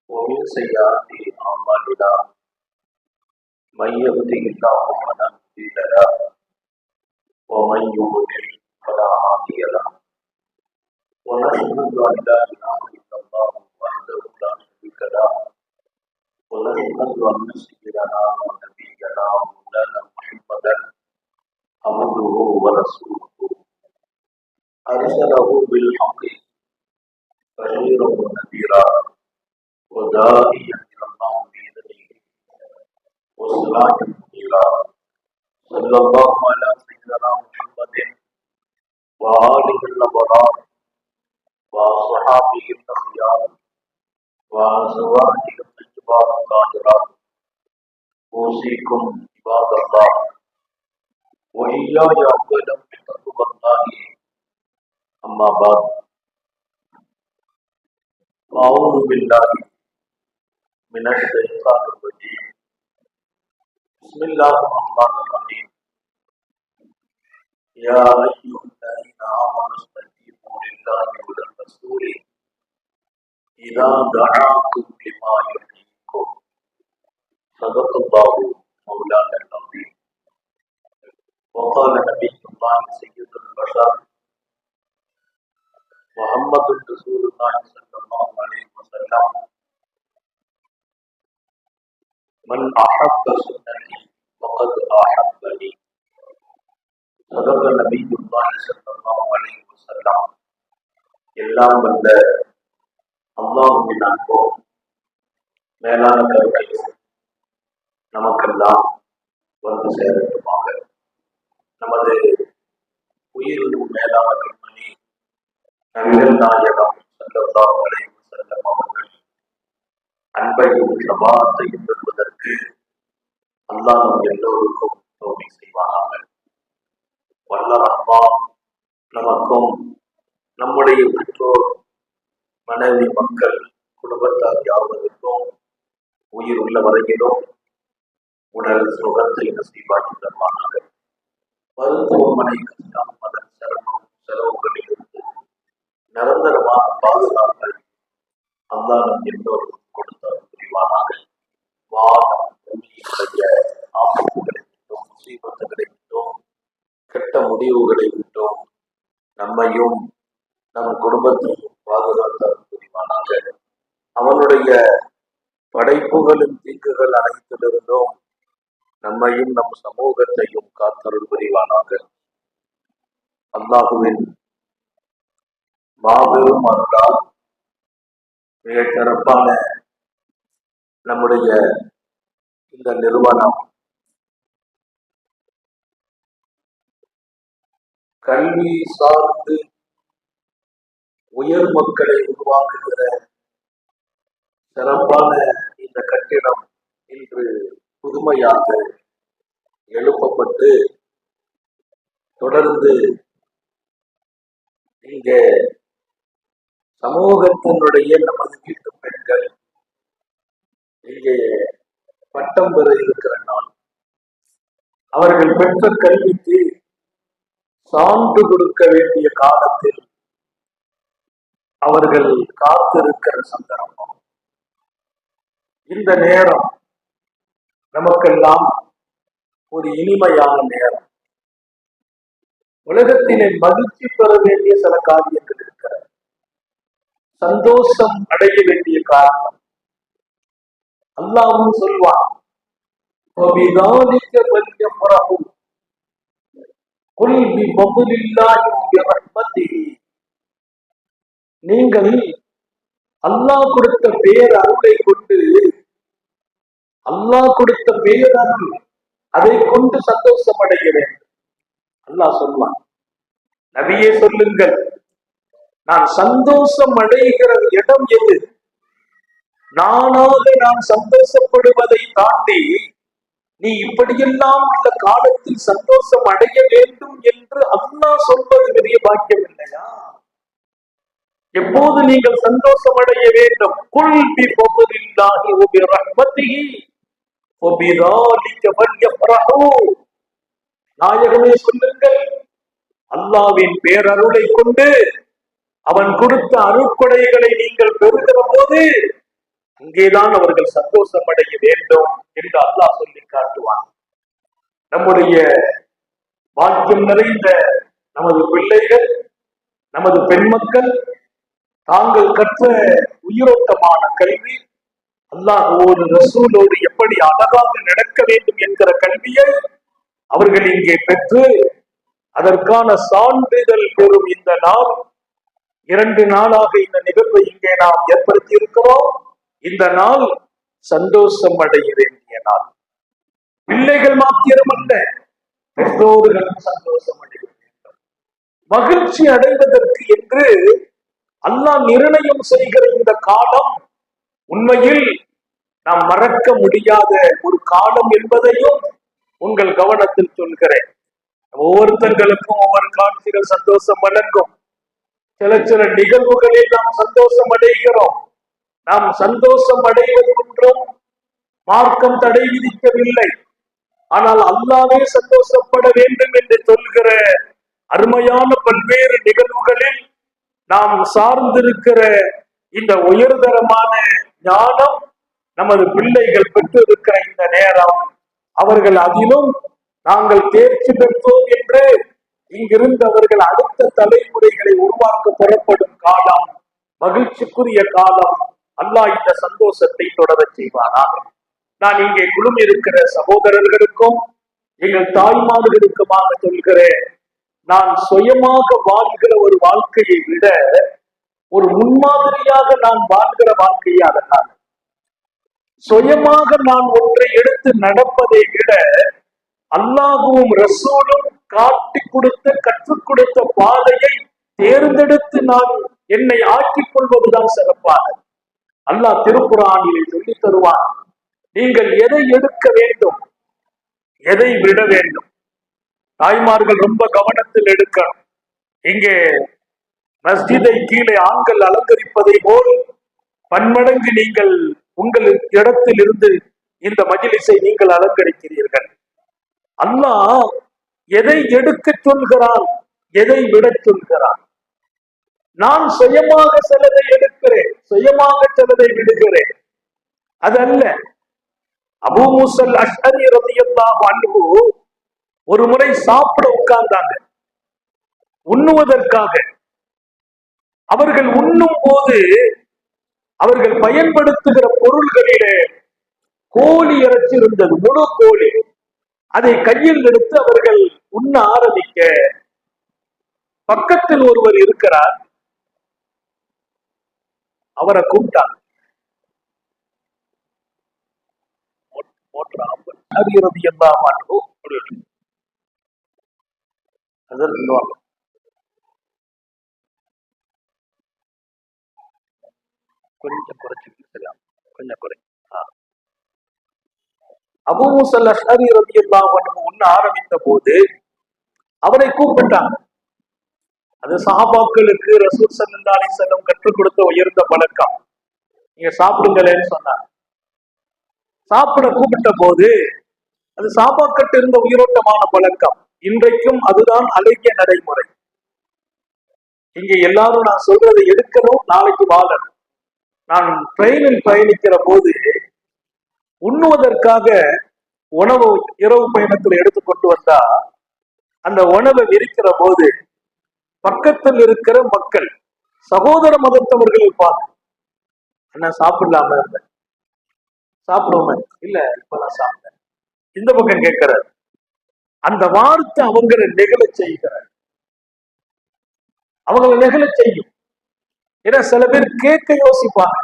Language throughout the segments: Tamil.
ومن سيئات أعمالنا من يهده الله فلا مضل له ومن يضلل فلا هادي له ونشهد أن لا إله إلا الله وحده لا شريك له ونشهد أن سيدنا ونبينا مولانا محمدا عبده ورسوله أرسله بالحق بشيرا ونذيرا وداعيا إلى الله بإذنه وسراجا منيرا صلى الله على سيدنا محمد وآله الأبرار وصحابه الأخيار وأزواجه الطيبات الطاهرات أوصيكم عباد الله وإياي أولا بتقوى الله أما بعد أعوذ بالله من الشيطان الرجيم بسم الله الرحمن الرحيم يا أيها الذين آمنوا استجيبوا لله وللرسول إذا دعاكم لما يحييكم صدق الله مولانا العظيم وقال نبي الله سيد البشر محمد رسول الله صلى الله عليه وسلم من أحب سنتي فقد أحبني صدق نبي الله صلى الله عليه وسلم எல்லாம் வல்ல அல்லாஹ்வின் அன்பும் மேலான கருணையும் நமக்கெல்லாம் வந்து சேரட்டுமாக. நமது உயிரினும் மேலான கண்மணி நபிகள் நாயகம் ஸல்லல்லாஹு அலைஹி வஸல்லம் அவர்கள் அன்பையும் சபாத்தையும் பெறுவதற்கு அல்லாஹ் நம் எல்லோருக்கும் தௌஃபீக் செய்வானாக. வல்ல ரஹ்மான் நமக்கும் நம்முடைய பெற்றோர் மனைவி மக்கள் குடும்பத்தார் யாவருக்கும் உயிர் உள்ள வரையிலும் உடல் சுகத்தை நசீபாக்கி தருவானாக. மருத்துவமனை கஷ்டம் அதன் சிரமம் செலவுகளிலிருந்து நிரந்தரமான பாதுகாப்பு அல்லாஹ் நம் எல்லோருக்கும் கொடுத்தார் புரிவானாக. வானம் பூமியினுடைய ஆபத்துகளை விட்டோம், முசீபத்துகளை விட்டோம், கெட்ட முடிவுகளை விட்டோம் நம்மையும் நம் குடும்பத்தையும் பாதுகாத்தார் புரிவானாக. அவனுடைய படைப்புகளின் தீங்குகள் அனைத்திலிருந்தும் நம்மையும் நம் சமூகத்தையும் காத்தருள் புரிவானாக. அல்லாஹுவின் மாபெரும் அருளால் மிக சிறப்பான நம்முடைய இந்த நிறுவனம் கல்வி சார்ந்து உயர் மக்களை உருவாக்குகிற சிறப்பான இந்த கட்டிடம் இன்று புதுமையாக எழுப்பப்பட்டு தொடர்ந்து இங்கே சமூகத்தினுடைய நமது வீட்டு பெண்கள் இங்கே பட்டம் பெற இருக்கிற நாள், அவர்கள் பெற்ற கல்விக்கு சான்று கொடுக்க வேண்டிய காலத்தில் அவர்கள் காத்திருக்கிற சந்தர்ப்பம். இந்த நேரம் நமக்கெல்லாம் ஒரு இனிமையான நேரம். உலகத்திலே மகிழ்ச்சி பெற வேண்டிய சில காரியங்கள் இருக்கிறது, சந்தோஷம் அடைய வேண்டிய காரணம். அல்லாஹ்வும் சொல்வான், நீங்கள் அல்லாஹ் கொடுத்த பேரருளை கொண்டு, அல்லாஹ் கொடுத்த பேரருள் அதை கொண்டு சந்தோஷம் அடைய வேண்டும். அல்லாஹ் சொல்வான், நபியே சொல்லுங்கள், நான் சந்தோஷம் அடைகிற இடம் எது? நானாக நான் சந்தோஷப்படுவதை தாண்டி நீ இப்படியெல்லாம் உள்ள காலத்தில் சந்தோஷம் அடைய வேண்டும் என்று அல்லாஹ் சொல்வது பெரிய பாக்கியம் இல்லையா? எப்போது நீங்கள் சந்தோஷம் அடைய வேண்டும்? குல் பி ஃபضலில்லாஹி வ பி ரஹ்மத்திஹி வ பிதாலிக ஃபல்யஃப்ரஹூ. நாயகமே சொல்லுங்கள், அல்லாஹ்வின் பேரருளை கொண்டு அவன் கொடுத்த அருட்கொடைகளை நீங்கள் பெறுகிற போது அங்கேதான் அவர்கள் சந்தோஷம் அடைய வேண்டும் என்று அல்லாஹ் சொல்லி காட்டுவான். நம்முடைய பாக்கியம் நிறைந்த நமது பிள்ளைகள், நமது பெண் மக்கள் தாங்கள் கற்ற உயிரோட்டமான கல்வி, அல்லாஹ்வோடு ரசூலோடு எப்படி அழகாக நடக்க வேண்டும் என்கிற கல்வியை அவர்கள் இங்கே பெற்று அதற்கான சான்றிதழ் பெறும் இந்த நாள், 2 நாளாக இந்த நிகழ்வை இங்கே நாம் ஏற்படுத்தி இருக்கிறோம். இந்த நாள் சந்தோஷம் அடைய வேண்டிய நாள். பிள்ளைகள் மாத்திரமல்ல, பெற்றோர்களும் சந்தோஷம் அடைய வேண்டும். மகிழ்ச்சி அடைவதற்கு என்று அல்லாஹ் நிர்ணயம் செய்கிற இந்த காலம் உண்மையில் நாம் மறக்க முடியாத ஒரு காலம் என்பதையும் உங்கள் கவனத்தில் சொல்கிறேன். ஒவ்வொருத்தங்களுக்கும் ஒவ்வொரு காட்சிகள் சந்தோஷம் வழங்கும். சில நிகழ்வுகளில் நாம் சந்தோஷம் அடைகிறோம். நாம் சந்தோஷம் அடைவது ஒன்றும் மார்க்கம் தடை விதிக்கவில்லை. ஆனால் அல்லாஹ்வே சந்தோஷப்பட வேண்டும் என்று சொல்கிற அருமையான பல்வேறு நிகழ்வுகளில் நாம் சார்ந்திருக்கிற இந்த உயர்தரமான ஞானம் நமது பிள்ளைகள் பெற்றிருக்கிற இந்த நேரம், அவர்கள் அதிலும் நாங்கள் தேர்ச்சி பெற்றோம் என்று இங்கிருந்து அவர்கள் அடுத்த தலைமுறைகளை உருவாக்க புறப்படும் காலம், மகிழ்ச்சிக்குரிய காலம். அல்லாஹ் இந்த சந்தோஷத்தை தொடர செய்வானாக. நான் இங்கே குழுமி இருக்கிற சகோதரர்களுக்கும் எங்கள் தாய்மார்களுக்குமாக சொல்கிறேன், நான் சுயமாக வாழ்கிற ஒரு வாழ்க்கையை விட ஒரு முன்மாதிரியாக நான் வாழ்கிற வாழ்க்கையை அதனால் சுயமாக நான் ஒன்றை எடுத்து நடப்பதை விட அல்லாஹ்வும் ரசூலும் காட்டி கொடுத்த கற்றுக் கொடுத்த பாதையை தேர்ந்தெடுத்து நான் என்னை ஆக்கிக் கொள்வதுதான் சிறப்பானது. அல்லாஹ் திருக்குர்ஆனிலே சொல்லி தருவான், நீங்கள் எதை எடுக்க வேண்டும், எதை விட வேண்டும். தாய்மார்கள் ரொம்ப கவனத்தில் எடுக்கணும். இங்கே மஸ்ஜிதை கீழே ஆண்கள் அலங்கரிப்பதை போல் பன்மடங்கு நீங்கள் உங்கள் இடத்தில் இருந்து இந்த மஜ்லிஸை நீங்கள் அலங்கரிக்கிறீர்கள். அல்லாஹ் எதை எடுக்க சொல்கிறான், எதை விட சொல்கிறான். நான் சுயமாக சிலதை எடுக்கிறேன், சுயமாக சிலதை விடுகிறேன், அதல்ல. அபூ மூஸல் அஷ்அரி ரலியல்லாஹு அன்ஹு ஒரு முறை சாப்பிட உட்கார்ந்தாங்க, உண்ணுவதற்காக. அவர்கள் உண்ணும் போது அவர்கள் பயன்படுத்துகிற பொருள்களிலே கோழி இறைச்சி இருந்தது, முழு கோழி. அதை கையில் எடுத்து அவர்கள் உண்ண ஆரம்பிக்க, பக்கத்தில் ஒருவர் இருக்கிறார், அவரை கூப்பிட்டார். கொஞ்சம் குறைச்சிக்கலாம், கொஞ்சம் குறை. அபூ மூஸல் அஷ்அரி ரலியல்லாஹு அன்ஹு உண்ண ஆரம்பித்த போது அவரை கூப்பிட்டாங்க. அது சஹாபாக்களுக்கு ரசூல் ஸல்லல்லாஹு அலைஹி வஸல்லம் கற்றுக் கொடுத்த உயர்ந்த பழக்கம். நீங்க சாப்பிடுங்களேன்னு சொன்னாங்க. சாப்பிட கூப்பிட்ட போது அது சஹாபாக்கள் இருந்த உயிரோட்டமான பழக்கம். இன்றைக்கும் அதுதான் அழகிய நடைமுறை. இங்க எல்லாரும் நான் சொல்றதை எடுக்கணும், நாளைக்கு வாழணும். நான் ட்ரெயினில் பயணிக்கிற போது உண்ணுவதற்காக உணவு இரவு பயணத்தில் எடுத்துக்கொண்டு வந்தா, அந்த உணவை விரிக்கிற போது பக்கத்தில் இருக்கிற மக்கள் சகோதர மதத்தவர்களை பார்த்து, என்ன சாப்பிடலாம இருந்த, சாப்பிடுவோமே, இல்ல இப்பதான் சாப்பிட்டேன், இந்த பக்கம் கேட்கிறார். அந்த வார்த்தை அவங்களை நெகிழ செய்கிறார், அவங்களை நெகிழ செய்யும். ஏன்னா சில பேர் கேட்க யோசிப்பாங்க,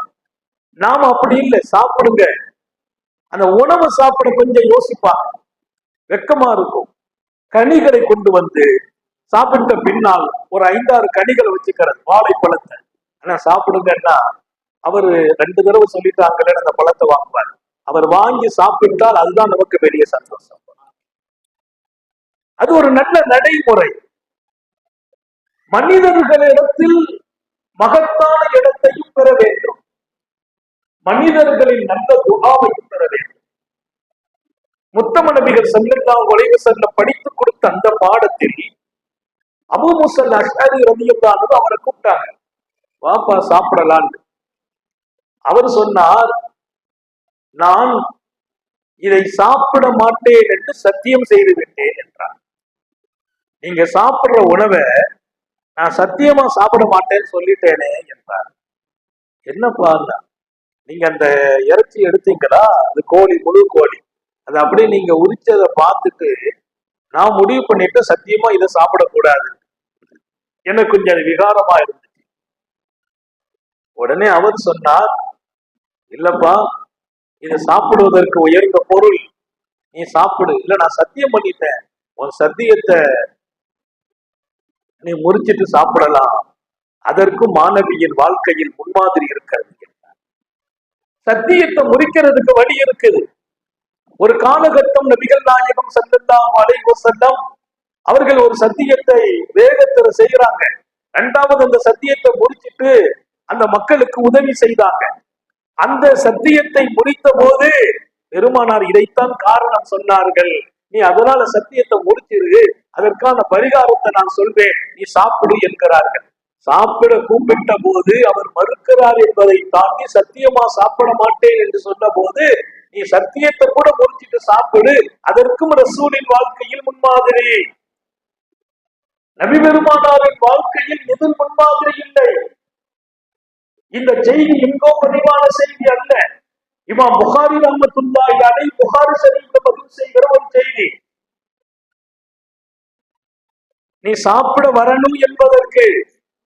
நாம அப்படி இல்லை, சாப்பிடுங்க. அந்த உணவு சாப்பிட கொஞ்சம் யோசிப்பாங்க, வெக்கமா இருக்கும். கனிகளை கொண்டு வந்து சாப்பிட்ட பின்னால் ஒரு 5-6 கனிகளை வச்சுக்கிறது, வாழைப்பழத்தை. ஆனா சாப்பிடுங்கன்னா அவரு 2 தடவை சொல்லிட்டாங்களே அந்த பழத்தை வாங்குவார். அவர் வாங்கி சாப்பிட்டால் அதுதான் நமக்கு பெரிய சந்தோஷம். அது ஒரு நல்ல நடைமுறை. மனிதர்களிடத்தில் மகத்தான இடத்தையும் பெற வேண்டும், மனிதர்களின் நல்ல துஆவையும் பெற வேண்டும். முத்தம நபிகள் ஸல்லல்லாஹு அலைஹி வஸல்லம் படித்துக் கொடுத்த அந்த பாடத்தில் அபூ மூஸல் அஷ்அரி ரலியல்லாஹு அன்ஹு அவரை கூப்பிட்டாங்க, வாப்பா சாப்பிடலான்னு. அவர் சொன்னார், நான் இதை சாப்பிட மாட்டேன் என்று சத்தியம் செய்து விட்டேன் என்றார். நீங்க சாப்பிடுற உணவை நான் சத்தியமா சாப்பிட மாட்டேன்னு சொல்லிட்டேனே என்றார். என்னப்பா, நீங்க அந்த இறைச்சி எடுத்தீங்களா, அது கோழி, முழு கோழி, அது அப்படியே நீங்க உரிச்சதை பார்த்துட்டு நான் முடிவு பண்ணிட்டு சத்தியமா இதை சாப்பிடக்கூடாது. எனக்கு கொஞ்சம் அது விகாரமா இருந்துச்சு. உடனே அவர் சொன்னார், இல்லப்பா, இதை சாப்பிடுவதற்கு உயர்ந்த பொருள், நீ சாப்பிடு. இல்ல, நான் சத்தியம் பண்ணிட்டேன், உன் சத்தியத்தை நீ முறிச்சிட்டு சாப்பிடலாம். அதற்கும் மாணவியின் வாழ்க்கையில் முன்மாதிரி இருக்கிறது. சத்தியத்தை முறிக்கிறதுக்கு வழி இருக்குது. ஒரு காலகட்டம் நபிகள் நாயகம் ஸல்லல்லாஹு அலைஹி வஸல்லம் அவர்கள் ஒரு சத்தியத்தை வேகத்துல செய்யறாங்க. இரண்டாவது அந்த சத்தியத்தை முறிச்சிட்டு அந்த மக்களுக்கு உதவி செய்தாங்க. அந்த சத்தியத்தை முறித்த போது பெருமானார் இதைத்தான் காரணம் சொன்னார்கள், நீ அதனால சத்தியத்தை முறிச்சிரு, அதற்கான பரிகாரத்தை நான் சொல்வேன், நீ சாப்பிடு என்கிறார்கள். சாப்பிட கூப்பிட்ட போது அவர் மறுக்கிறார் என்பதை தாண்டி சத்தியமா சாப்பிட மாட்டேன் என்று சொன்ன போது, நீ சத்தியத்தை கூட முறிச்சிட்டு சாப்பிடு, அதற்கும் ரசூலின் வாழ்க்கையில் முன்மாதிரி. நபி பெருமானாரின் வாழ்க்கையில் எதில் முன்மாதிரி இல்லை. இந்த செய்தி எங்கோ பதிவான செய்தி அல்ல. இமாம் புகாரி ரஹ்மத்துல்லாஹி அலைஹி புகாரி ஷரீஃப்ல பதிவு செய்கிற ஒரு செய்தி. நீ சாப்பிட வரணும் என்பதற்கு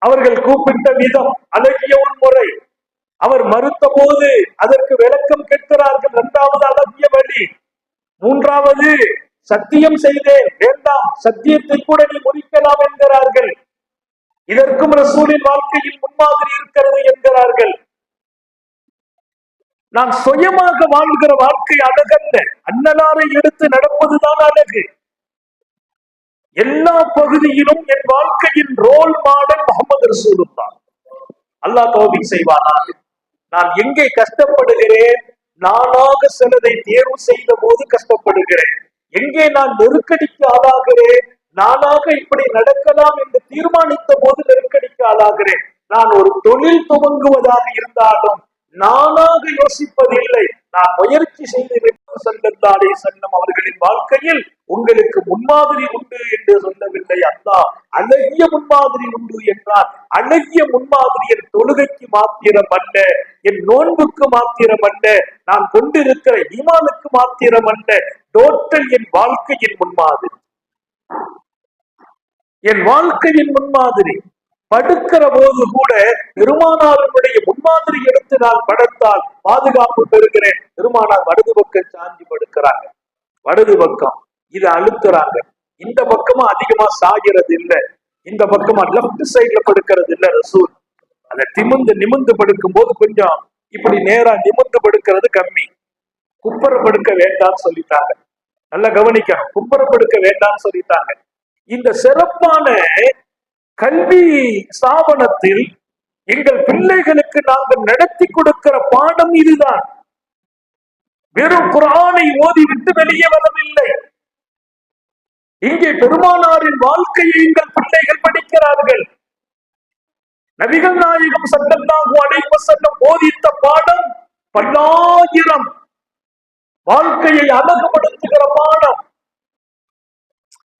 அவர்கள் கூப்பிட்ட விதம் அழகிய ஒரு முறை. அவர் மறுத்த போது அதற்கு விளக்கம் கேட்கிறார்கள். இரண்டாவது அழகிய வழி. மூன்றாவது சத்தியம் செய்தேன், வேண்டாம், சத்தியத்தை கூட நீ முறிக்கலாம் என்கிறார்கள். இதற்கும் ரசூலின் வாழ்க்கையில் முன்மாதிரி இருக்கிறது என்கிறார்கள். நான் சுயமாக வாழ்கிற வாழ்க்கை அழகல்ல, அன்னலாரை எடுத்து நடப்பதுதான் அழகு. எல்லா பகுதியிலும் என் வாழ்க்கையின் ரோல் மாடல் முஹம்மது ரசூலுல்லாஹ். அல்லாஹ் தௌஃபீக் செய்வானாக. நான் எங்கே கஷ்டப்படுகிறேன், நானாக சிலதை தேர்வு செய்த போது கஷ்டப்படுகிறேன். எங்கே நான் நெருக்கடிக்கு ஆளாகிறேன், நானாக இப்படி நடக்கலாம் என்று தீர்மானித்த போது நெருக்கடிக்கு ஆளாகிறேன். நான் ஒரு தொழில் துவங்குவதாக இருந்தாலும் நானாக யோசிப்பதில்லை, நான் முயற்சி செய்து ஸல்லல்லாஹு அலைஹி வஸல்லம் அவர்களின் வாழ்க்கையில் உங்களுக்கு முன்மாதிரி உண்டு என்று சொல்லவில்லை. அல்லாஹ் அழகிய முன்மாதிரி உண்டு என்றார். அழகிய முன்மாதிரி என் தொழுகைக்கு மாத்திரம் அல்ல, என் நோன்புக்கு மாத்திரம் அல்ல, நான் கொண்டிருக்கிற ஈமானுக்கு மாத்திரம் அல்ல, டோட்டல் என் வாழ்க்கையின் முன்மாதிரி. என் வாழ்க்கையின் முன்மாதிரி. படுக்கிற போது கூட பெருமானாருடைய முன்மாதிரி எடுத்து நான் படுத்தால் பாதுகாப்பு பெறுகிறேன். பெருமானார் வலது பக்கம் சாஞ்சி படுக்கிறாங்க, வலது பக்கம் இதை அழுத்துறாங்க. இந்த பக்கமா அதிகமா சாகிறது இல்லை, இந்த பக்கமா லெப்ட் சைட்ல படுக்கிறது இல்லை. ரசூல் அதை நிமிந்து படுக்கும் போது கொஞ்சம் இப்படி நேரா நிமிந்து படுக்கிறது கம்மி. குப்பரை படுக்க வேண்டாம்னு சொல்லிட்டாங்க. நல்லா கவனிக்கணும், குப்பரை படுக்க வேண்டாம்னு சொல்லிட்டாங்க. இந்த சிறப்பான கல்வி ஸ்தாபனத்தில் எங்கள் பிள்ளைகளுக்கு நாங்கள் நடத்தி கொடுக்கிற பாடம் இதுதான். வெறும் குர்ஆனை ஓதிவிட்டு வெளியே வரவில்லை. இங்கே பெருமானாரின் வாழ்க்கையை எங்கள் பிள்ளைகள் படிக்கிறார்கள். நபிகள் நாயகம் ஸல்லல்லாஹு அலைஹி வஸல்லம் போதித்த பாடம் பல்லாயிரம். வாழ்க்கையை அழகுபடுத்துகிற பாடம்,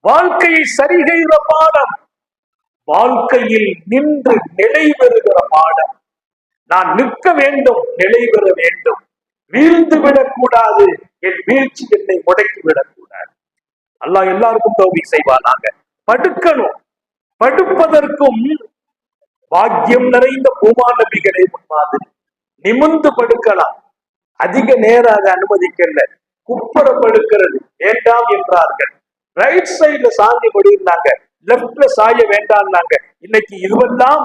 வாழ்க்கையை சரிகிற பாடம், வாழ்க்கையில் நின்று நிலை பெறுகிற பாடம். நான் நிற்க வேண்டும், நிலை பெற வேண்டும், வீழ்ந்து விடக்கூடாது, என் வீழ்ச்சி என்னை முடக்கி விடக்கூடாது. அல்லாஹ் எல்லாருக்கும் தௌஃபீக் செய்வானாக. படுக்கணும், படுப்பதற்கும் பாக்கியம் நிறைந்த பூமா நபிகளை முன்மாதிரி. நிமிர்ந்து படுக்கலாம், அதிக நேரம் அதை அனுமதிக்கல. குப்புற படுக்கிறது வேண்டாம் என்றார்கள். ரைட் சைட்ல சாஞ்சி படுகிறாங்க, லெப்ட்ல சாய வேண்டாம்னாங்க. இன்னைக்கு இதுவெல்லாம்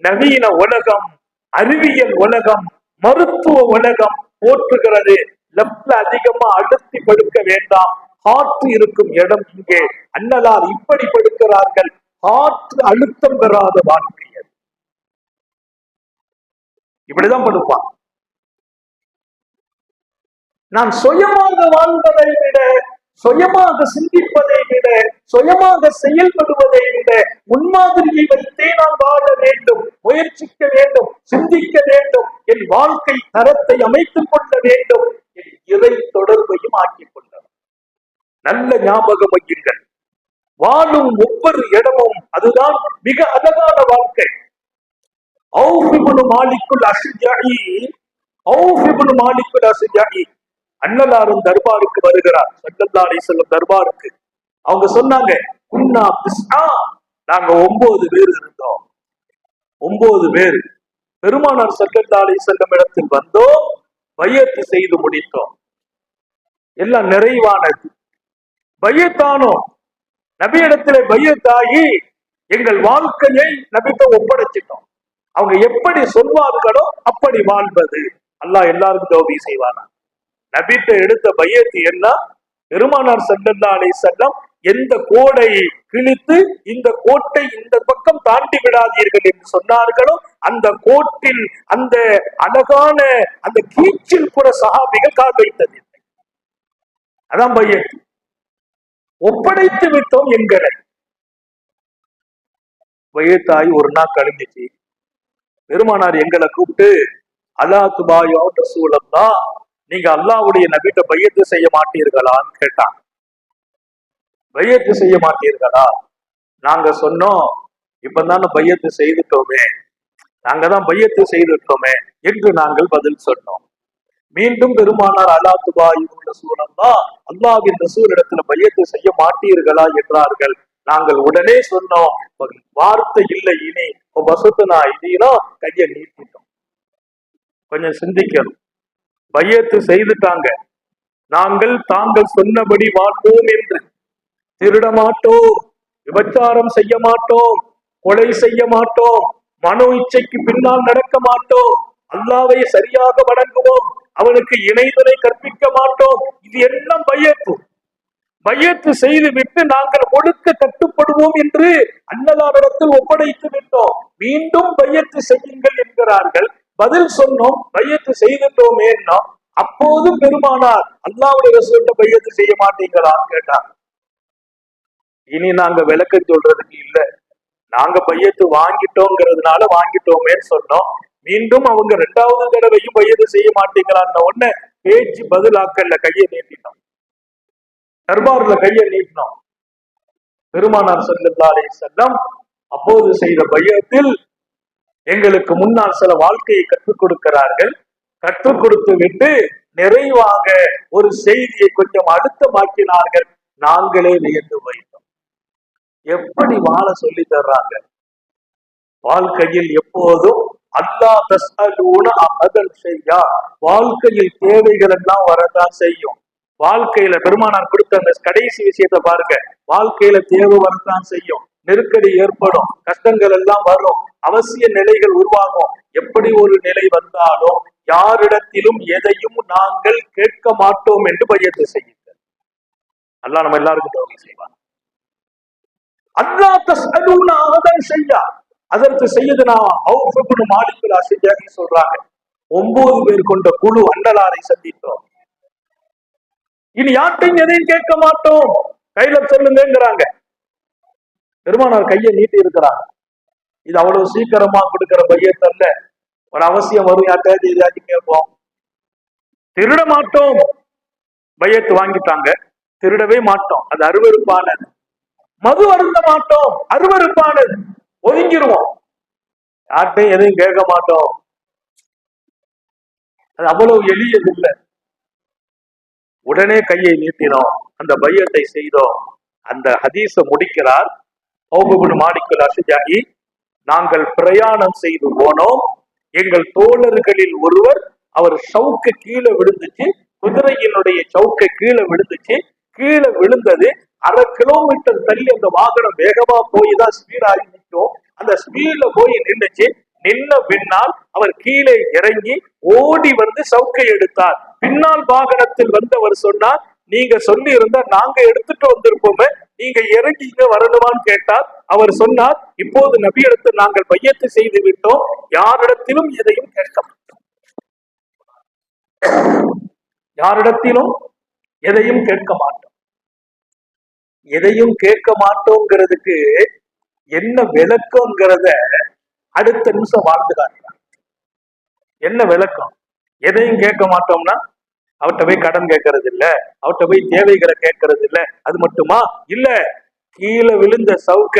நவீன உலகம், அறிவியல் உலகம், மருத்துவ உலகம் போற்றுகிறது. லெப்ட்ல அதிகமா அழுத்தி படுக்க வேண்டாம், ஹார்ட் இருக்கும் இடம் இங்கே. அன்னலார் இப்படி படுக்கிறார்கள். ஹார்ட் அழுத்தம் பெறாத வாழ்க்கை, இப்படிதான் படுப்பான். நான் சுயமாக வாழ்வதை விட, சுயமாக சிந்திப்பதை விட, சுயமாக செயல்படுவதை விட முன்மாதிரியை வைத்தே நான் வாழ வேண்டும், முயற்சிக்க வேண்டும், சிந்திக்க வேண்டும், என் வாழ்க்கை தரத்தை அமைத்துக் கொள்ள வேண்டும். என் இறை தொடர்பையும் ஆக்கிக் கொண்டவர். நல்ல ஞாபகம் வையுங்கள். வாழும் ஒவ்வொரு இடமும் அதுதான் மிக அழகான வாழ்க்கை. அண்ணலாரும் தர்பாருக்கு வருகிறார். ஸல்லல்லாஹு அலைஹி வஸல்லம் தர்பாருக்கு. அவங்க சொன்னாங்க, குன்னா பிஸ்ஆ, நாங்க 9 பேர் இருந்தோம். 9 பேர். பெருமானார் ஸல்லல்லாஹு அலைஹி வஸல்லம் இடத்தில் வந்தோம், பையத்து செய்து முடித்தோம். எல்லாம் நிறைவானது. பையத்தானோம். நபி இடத்துல பையத்தாகி எங்கள் வாழ்க்கையை நபிட்ட ஒப்படைச்சிட்டோம். அவங்க எப்படி சொல்வார்களோ அப்படி வாழ்வது. அல்லாஹ் எல்லாருக்கும் தௌபி செய்வானா. நபிட்ட எடுத்த பையத்து என்ன? பெருமானார் ஸல்லல்லாஹு அலைஹி வஸல்லம் எந்த கோடை கிழித்து இந்த கோட்டை இந்த பக்கம் தாண்டி விடாதீர்கள் என்று சொன்னார்களோ அந்த கோட்டில் அந்த அழகான அந்த கீச்சில் கூட சஹாபிகள் கால் வைத்தது. அதான் பையத்து. ஒப்படைத்து விட்டோம் என்கிற பையத்தாய். ஒரு நாள் கழிஞ்சிச்சு. பெருமானார் எங்களை கூப்பிட்டு, அல்லா துபாயோ ரசூலல்லாஹ், நீங்க அல்லாஹ்வுடைய நபிட்ட பையத்து செய்ய மாட்டீர்களான்னு கேட்டாங்க. பையத்து செய்ய மாட்டீர்களா? நாங்க சொன்னோம், இப்பதான பையத்து செய்துட்டோமே, நாங்க தான் பையத்து செய்துட்டோமே என்று நாங்கள் பதில் சொன்னோம். மீண்டும் பெருமானார் அல்லா துபாயோ ரசூலல்லாஹ், அல்லாஹ்வின் ரசூல் இடத்துல பையத்து செய்ய மாட்டீர்களா என்றார்கள். நாங்கள் உடனே சொன்னோம், வார்த்தை இல்லை இனி வசத்துனா இதீனா, கையை நீட்டிட்டோம். கொஞ்சம் சிந்திக்கணும். பையத்து செய்துட்டாங்க. நாங்கள் தாங்கள் சொன்னபடி வாழ்வோம் என்று. திருட மாட்டோம், விபச்சாரம் செய்ய மாட்டோம், கொலை செய்ய மாட்டோம், மனோ இச்சைக்கு பின்னால் நடக்க மாட்டோம், அல்லாஹ்வை சரியாக வணங்குவோம், அவனுக்கு இணைதலை கற்பிக்க மாட்டோம். இது எல்லாம் பையத்து. பையத்து செய்து விட்டு நாங்கள் ஒழுக்க கட்டுப்படுவோம் என்று அண்ணலாரிடத்தில் ஒப்படைத்து விட்டோம். மீண்டும் பையத்து செய்யுங்கள் என்கிறார்கள். பதில் சொன்னோம், பையத்து செய்துட்டோமே. அப்போதும் பெருமானார் அல்லாஹ்வுடைய ரசூல்ட்ட பையத்து செய்ய மாட்டீங்களான்னு கேட்டாங்க. இனி நாங்க விளக்கம் சொல்றதுக்கு இல்ல, நாங்க பையத்து வாங்கிட்டோங்கிறதுனால வாங்கிட்டோமேன்னு சொன்னோம். மீண்டும் அவங்க 2வது தடவையும் பையத்து செய்ய மாட்டீங்களான்னு உடனே பேச்சு பதிலாக்கல்ல, கையை நீட்டினோம். தர்பார்ல கையை நீட்டினோம். பெருமானார் ஸல்லல்லாஹு அலைஹி வஸல்லம் அப்போது செய்த பையத்தில் எங்களுக்கு முன்னால் சில வாழ்க்கையை கற்றுக் கொடுக்கிறார்கள். கற்றுக் கொடுத்து விட்டு நிறைவாக ஒரு செய்தியை கொஞ்சம் அழுத்தமாக்கினார்கள். நாங்களே வியந்து வைத்தோம். எப்படி வாழ சொல்லி தர்றாங்க. வாழ்க்கையில் எப்போதும் அல்லாஹ் தஸ்அலூன அஹதன் ஷையா, வாழ்க்கையில் தேவைகள் எல்லாம் வரதான் செய்யும். வாழ்க்கையில பெருமானார் கொடுத்த அந்த கடைசி விஷயத்தை பாருங்க. வாழ்க்கையில தேவை வரத்தான் செய்யும், நெருக்கடி ஏற்படும், கஷ்டங்கள் எல்லாம் வரும், அவசிய நிலைகள் உருவாகும். எப்படி ஒரு நிலை வந்தாலும் யாரிடத்திலும் எதையும் நாங்கள் கேட்க மாட்டோம் என்று பையத்து செய்யுங்கள். அல்லாஹ் நம்ம எல்லாருக்கும் தௌபீக் செய்வான். அல்லாஹ் தஸ்அலூன அஹதன் ஷையா, அதற்கு சையதுனா அவுஃப் இப்னு மாலிக் அல்-அஷ்ஜாரி சொல்றாங்க, 9 பேர் கொண்ட குழு அண்ணலாரை சந்தித்தோம். இனி யார்ட்டையும் எதையும் கேட்க மாட்டோம், கையில சொல்லுங்கிறாங்க. பெருமானார் கையை நீட்டி இருக்கிறாங்க. இது அவ்வளவு சீக்கிரமா கொடுக்கிற பையத்தல்ல. ஒரு அவசியம் வரும், யார்ட்டையாவது எதையாச்சும் கேட்போம். திருட மாட்டோம், பையத்து வாங்கிட்டாங்க. திருடவே மாட்டோம், அது அருவருப்பானது. மது அருந்த மாட்டோம், அருவருப்பானது, ஒதுங்கிடுவோம். யார்ட்டையும் எதையும் கேட்க மாட்டோம், அது அவ்வளவு எளியது இல்லை. உடனே கையை நீட்டினோம், அந்த பையத்தை செய்தோம். அந்த ஹதீஸ முடிக்கிறார் அவுஃப் இப்னு மாலிக் அல்-அஷ்ஜாரி. நாங்கள் பிரயாணம் செய்து போனோம். எங்கள் தோழர்களில் ஒருவர், அவர் சவுக்கு கீழே விழுந்துச்சு, குதிரையினுடைய சவுக்கை கீழே விழுந்துச்சு. கீழே விழுந்தது 1/2 கிலோமீட்டர் தள்ளி அந்த வாகனம் வேகமா போய் தான் ஸ்பீடாகி நிற்கும். அந்த ஸ்பீட்ல போய் நின்றுச்சு. நின்ன பின்னால் அவர் கீழே இறங்கி ஓடி வந்து சவுக்கை எடுத்தார். பின்னால் வாகனத்தில் வந்தவர் சொன்னார், நீங்க சொல்லி இருந்தா நாங்க எடுத்துட்டு வந்திருப்போமே, நீங்க இறங்கி இங்க வரணுமான்னு கேட்டார். அவர் சொன்னார், இப்போது நபியிடத்தில் நாங்கள் பையத்து செய்து விட்டோம், யாரிடத்திலும் எதையும் கேட்க மாட்டோம், யாரிடத்திலும் எதையும் கேட்க மாட்டோம். எதையும் கேட்க மாட்டோங்கிறதுக்கு என்ன விளக்கம்ங்கிறத அடுத்த நிமிஷம் வாழ்ந்துதான். என்ன விளக்கம்? எதையும் கேட்க மாட்டோம்னா அவர்கிட்ட போய் கடன் கேட்கறது இல்ல, அவர்கிட்ட போய் தேவைகளை கேட்கறது இல்ல. அது மட்டுமா இல்ல, கீழே விழுந்த சவுக்க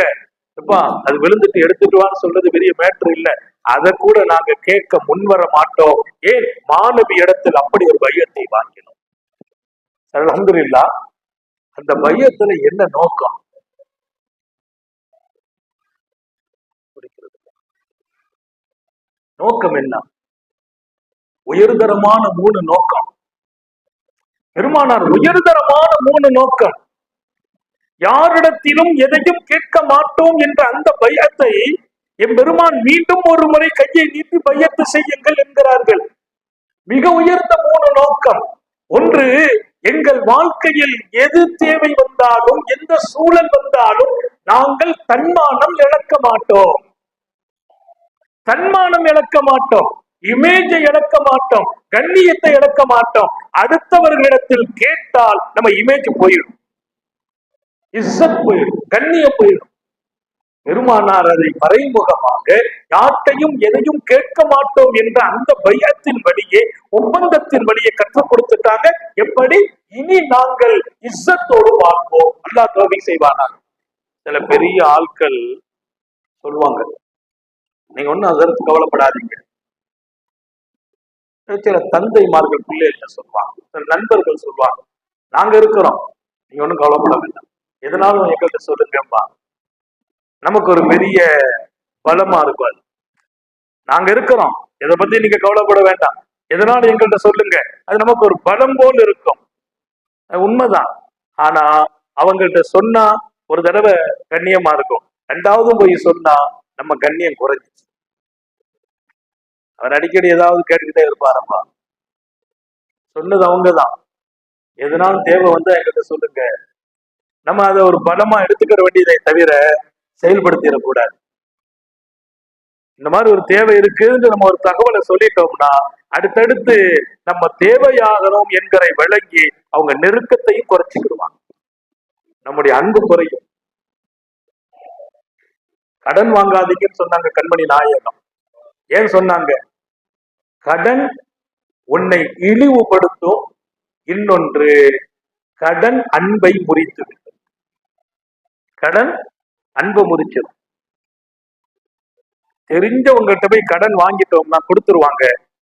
எப்பா அது விழுந்துட்டு எடுத்துட்டு வான்னு சொல்றது பெரிய மேட்ரு இல்ல, அதை கூட நாங்க கேட்க முன்வர மாட்டோம். ஏன் மாணவி இடத்தில் அப்படி ஒரு பையத்தை வாங்கினோம். அல்ஹம்துலில்லாஹ். அந்த பையத்துல என்ன நோக்கம்? நோக்கம் என்ன? உயர்தரமான 3 நோக்கம். பெருமானார் உயர்தரமான 3 நோக்கம். யாரிடத்திலும் எதையும் கேட்க மாட்டோம் என்ற அந்த பையத்தை என் பெருமான் மீண்டும் ஒரு முறை கையை நீட்டி பையத்து செய்யுங்கள் என்கிறார்கள். மிக உயர்ந்த 3 நோக்கம். ஒன்று, எங்கள் வாழ்க்கையில் எது தேவை வந்தாலும் எந்த சூழல் வந்தாலும் நாங்கள் தன்மானம் இழக்க மாட்டோம். தன்மானம் இழக்க மாட்டோம், இமேஜை இழக்க மாட்டோம், கண்ணியத்தை இழக்க மாட்டோம். அடுத்தவர்களிடத்தில் கேட்டால் நம்ம இமேஜ் போயிடும், இஸ்ஸத் போயிடும், கண்ணியம் போயிடும். பெருமானார் அதை மறைமுகமாக யார்ட்டையும் எதையும் கேட்க மாட்டோம் என்ற அந்த பையத்தின் வழியே, ஒப்பந்தத்தின் வழியே கற்றுக் கொடுத்துட்டாங்க. எப்படி? இனி நாங்கள் இஸ்ஸத்தோடு வாழ்வோம். அல்லாஹ் தௌஃபீக் செய்வானார். சில பெரிய ஆட்கள் சொல்லுவாங்க, நீங்க ஒன்னும் அதற்கு கவலைப்படாதீங்க. சில தந்தைமார்கள் பிள்ளைகள் சொல்லுவாங்க, சில நண்பர்கள் சொல்லுவாங்க, நாங்க இருக்கிறோம், நீங்க ஒன்னும் கவலைப்பட வேண்டாம், எதனாலும் எங்கள்கிட்ட சொல்லுங்கப்பா, நமக்கு ஒரு பெரிய பலமா இருக்கும். நாங்க இருக்கிறோம், இதை பத்தி நீங்க கவலைப்பட வேண்டாம், எதனாலும் எங்கள்கிட்ட சொல்லுங்க, அது நமக்கு ஒரு பலம் போல் இருக்கும். உண்மைதான். ஆனா அவங்கள்ட்ட சொன்னா ஒரு தடவை கண்ணியமா இருக்கும், 2வது போய் சொன்னா நம்ம கண்ணியம் குறைஞ்சிச்சு. அவர் அடிக்கடி ஏதாவது கேட்டுக்கிட்டே இருப்பாரப்பா. சொன்னது அவங்கதான், எதனாலும் தேவை வந்து எங்கிட்ட சொல்லுங்க. நம்ம அதை ஒரு பலமா எடுத்துக்கிற வேண்டியதை தவிர செயல்படுத்திடக்கூடாது. இந்த மாதிரி ஒரு தேவை இருக்குன்னு நம்ம ஒரு தகவலை சொல்லிட்டோம்னா அடுத்தடுத்து நம்ம தேவையாகிறோம் என்கிற விளங்கி அவங்க நெருக்கத்தையும் குறைச்சிக்கிடுவாங்க, நம்முடைய அன்பு குறையும். கடன் வாங்காதீங்கன்னு சொன்னாங்க கண்மணி நாயகம். ஏன் சொன்னாங்க? கடன் உன்னை இழிவுபடுத்தும், இன்னொன்று கடன் அன்பை முறித்து விடும். கடன் அன்பை முறிச்சிடும். தெரிஞ்சவங்ககிட்ட போய் கடன் வாங்கிட்டோம்னா கொடுத்துருவாங்க,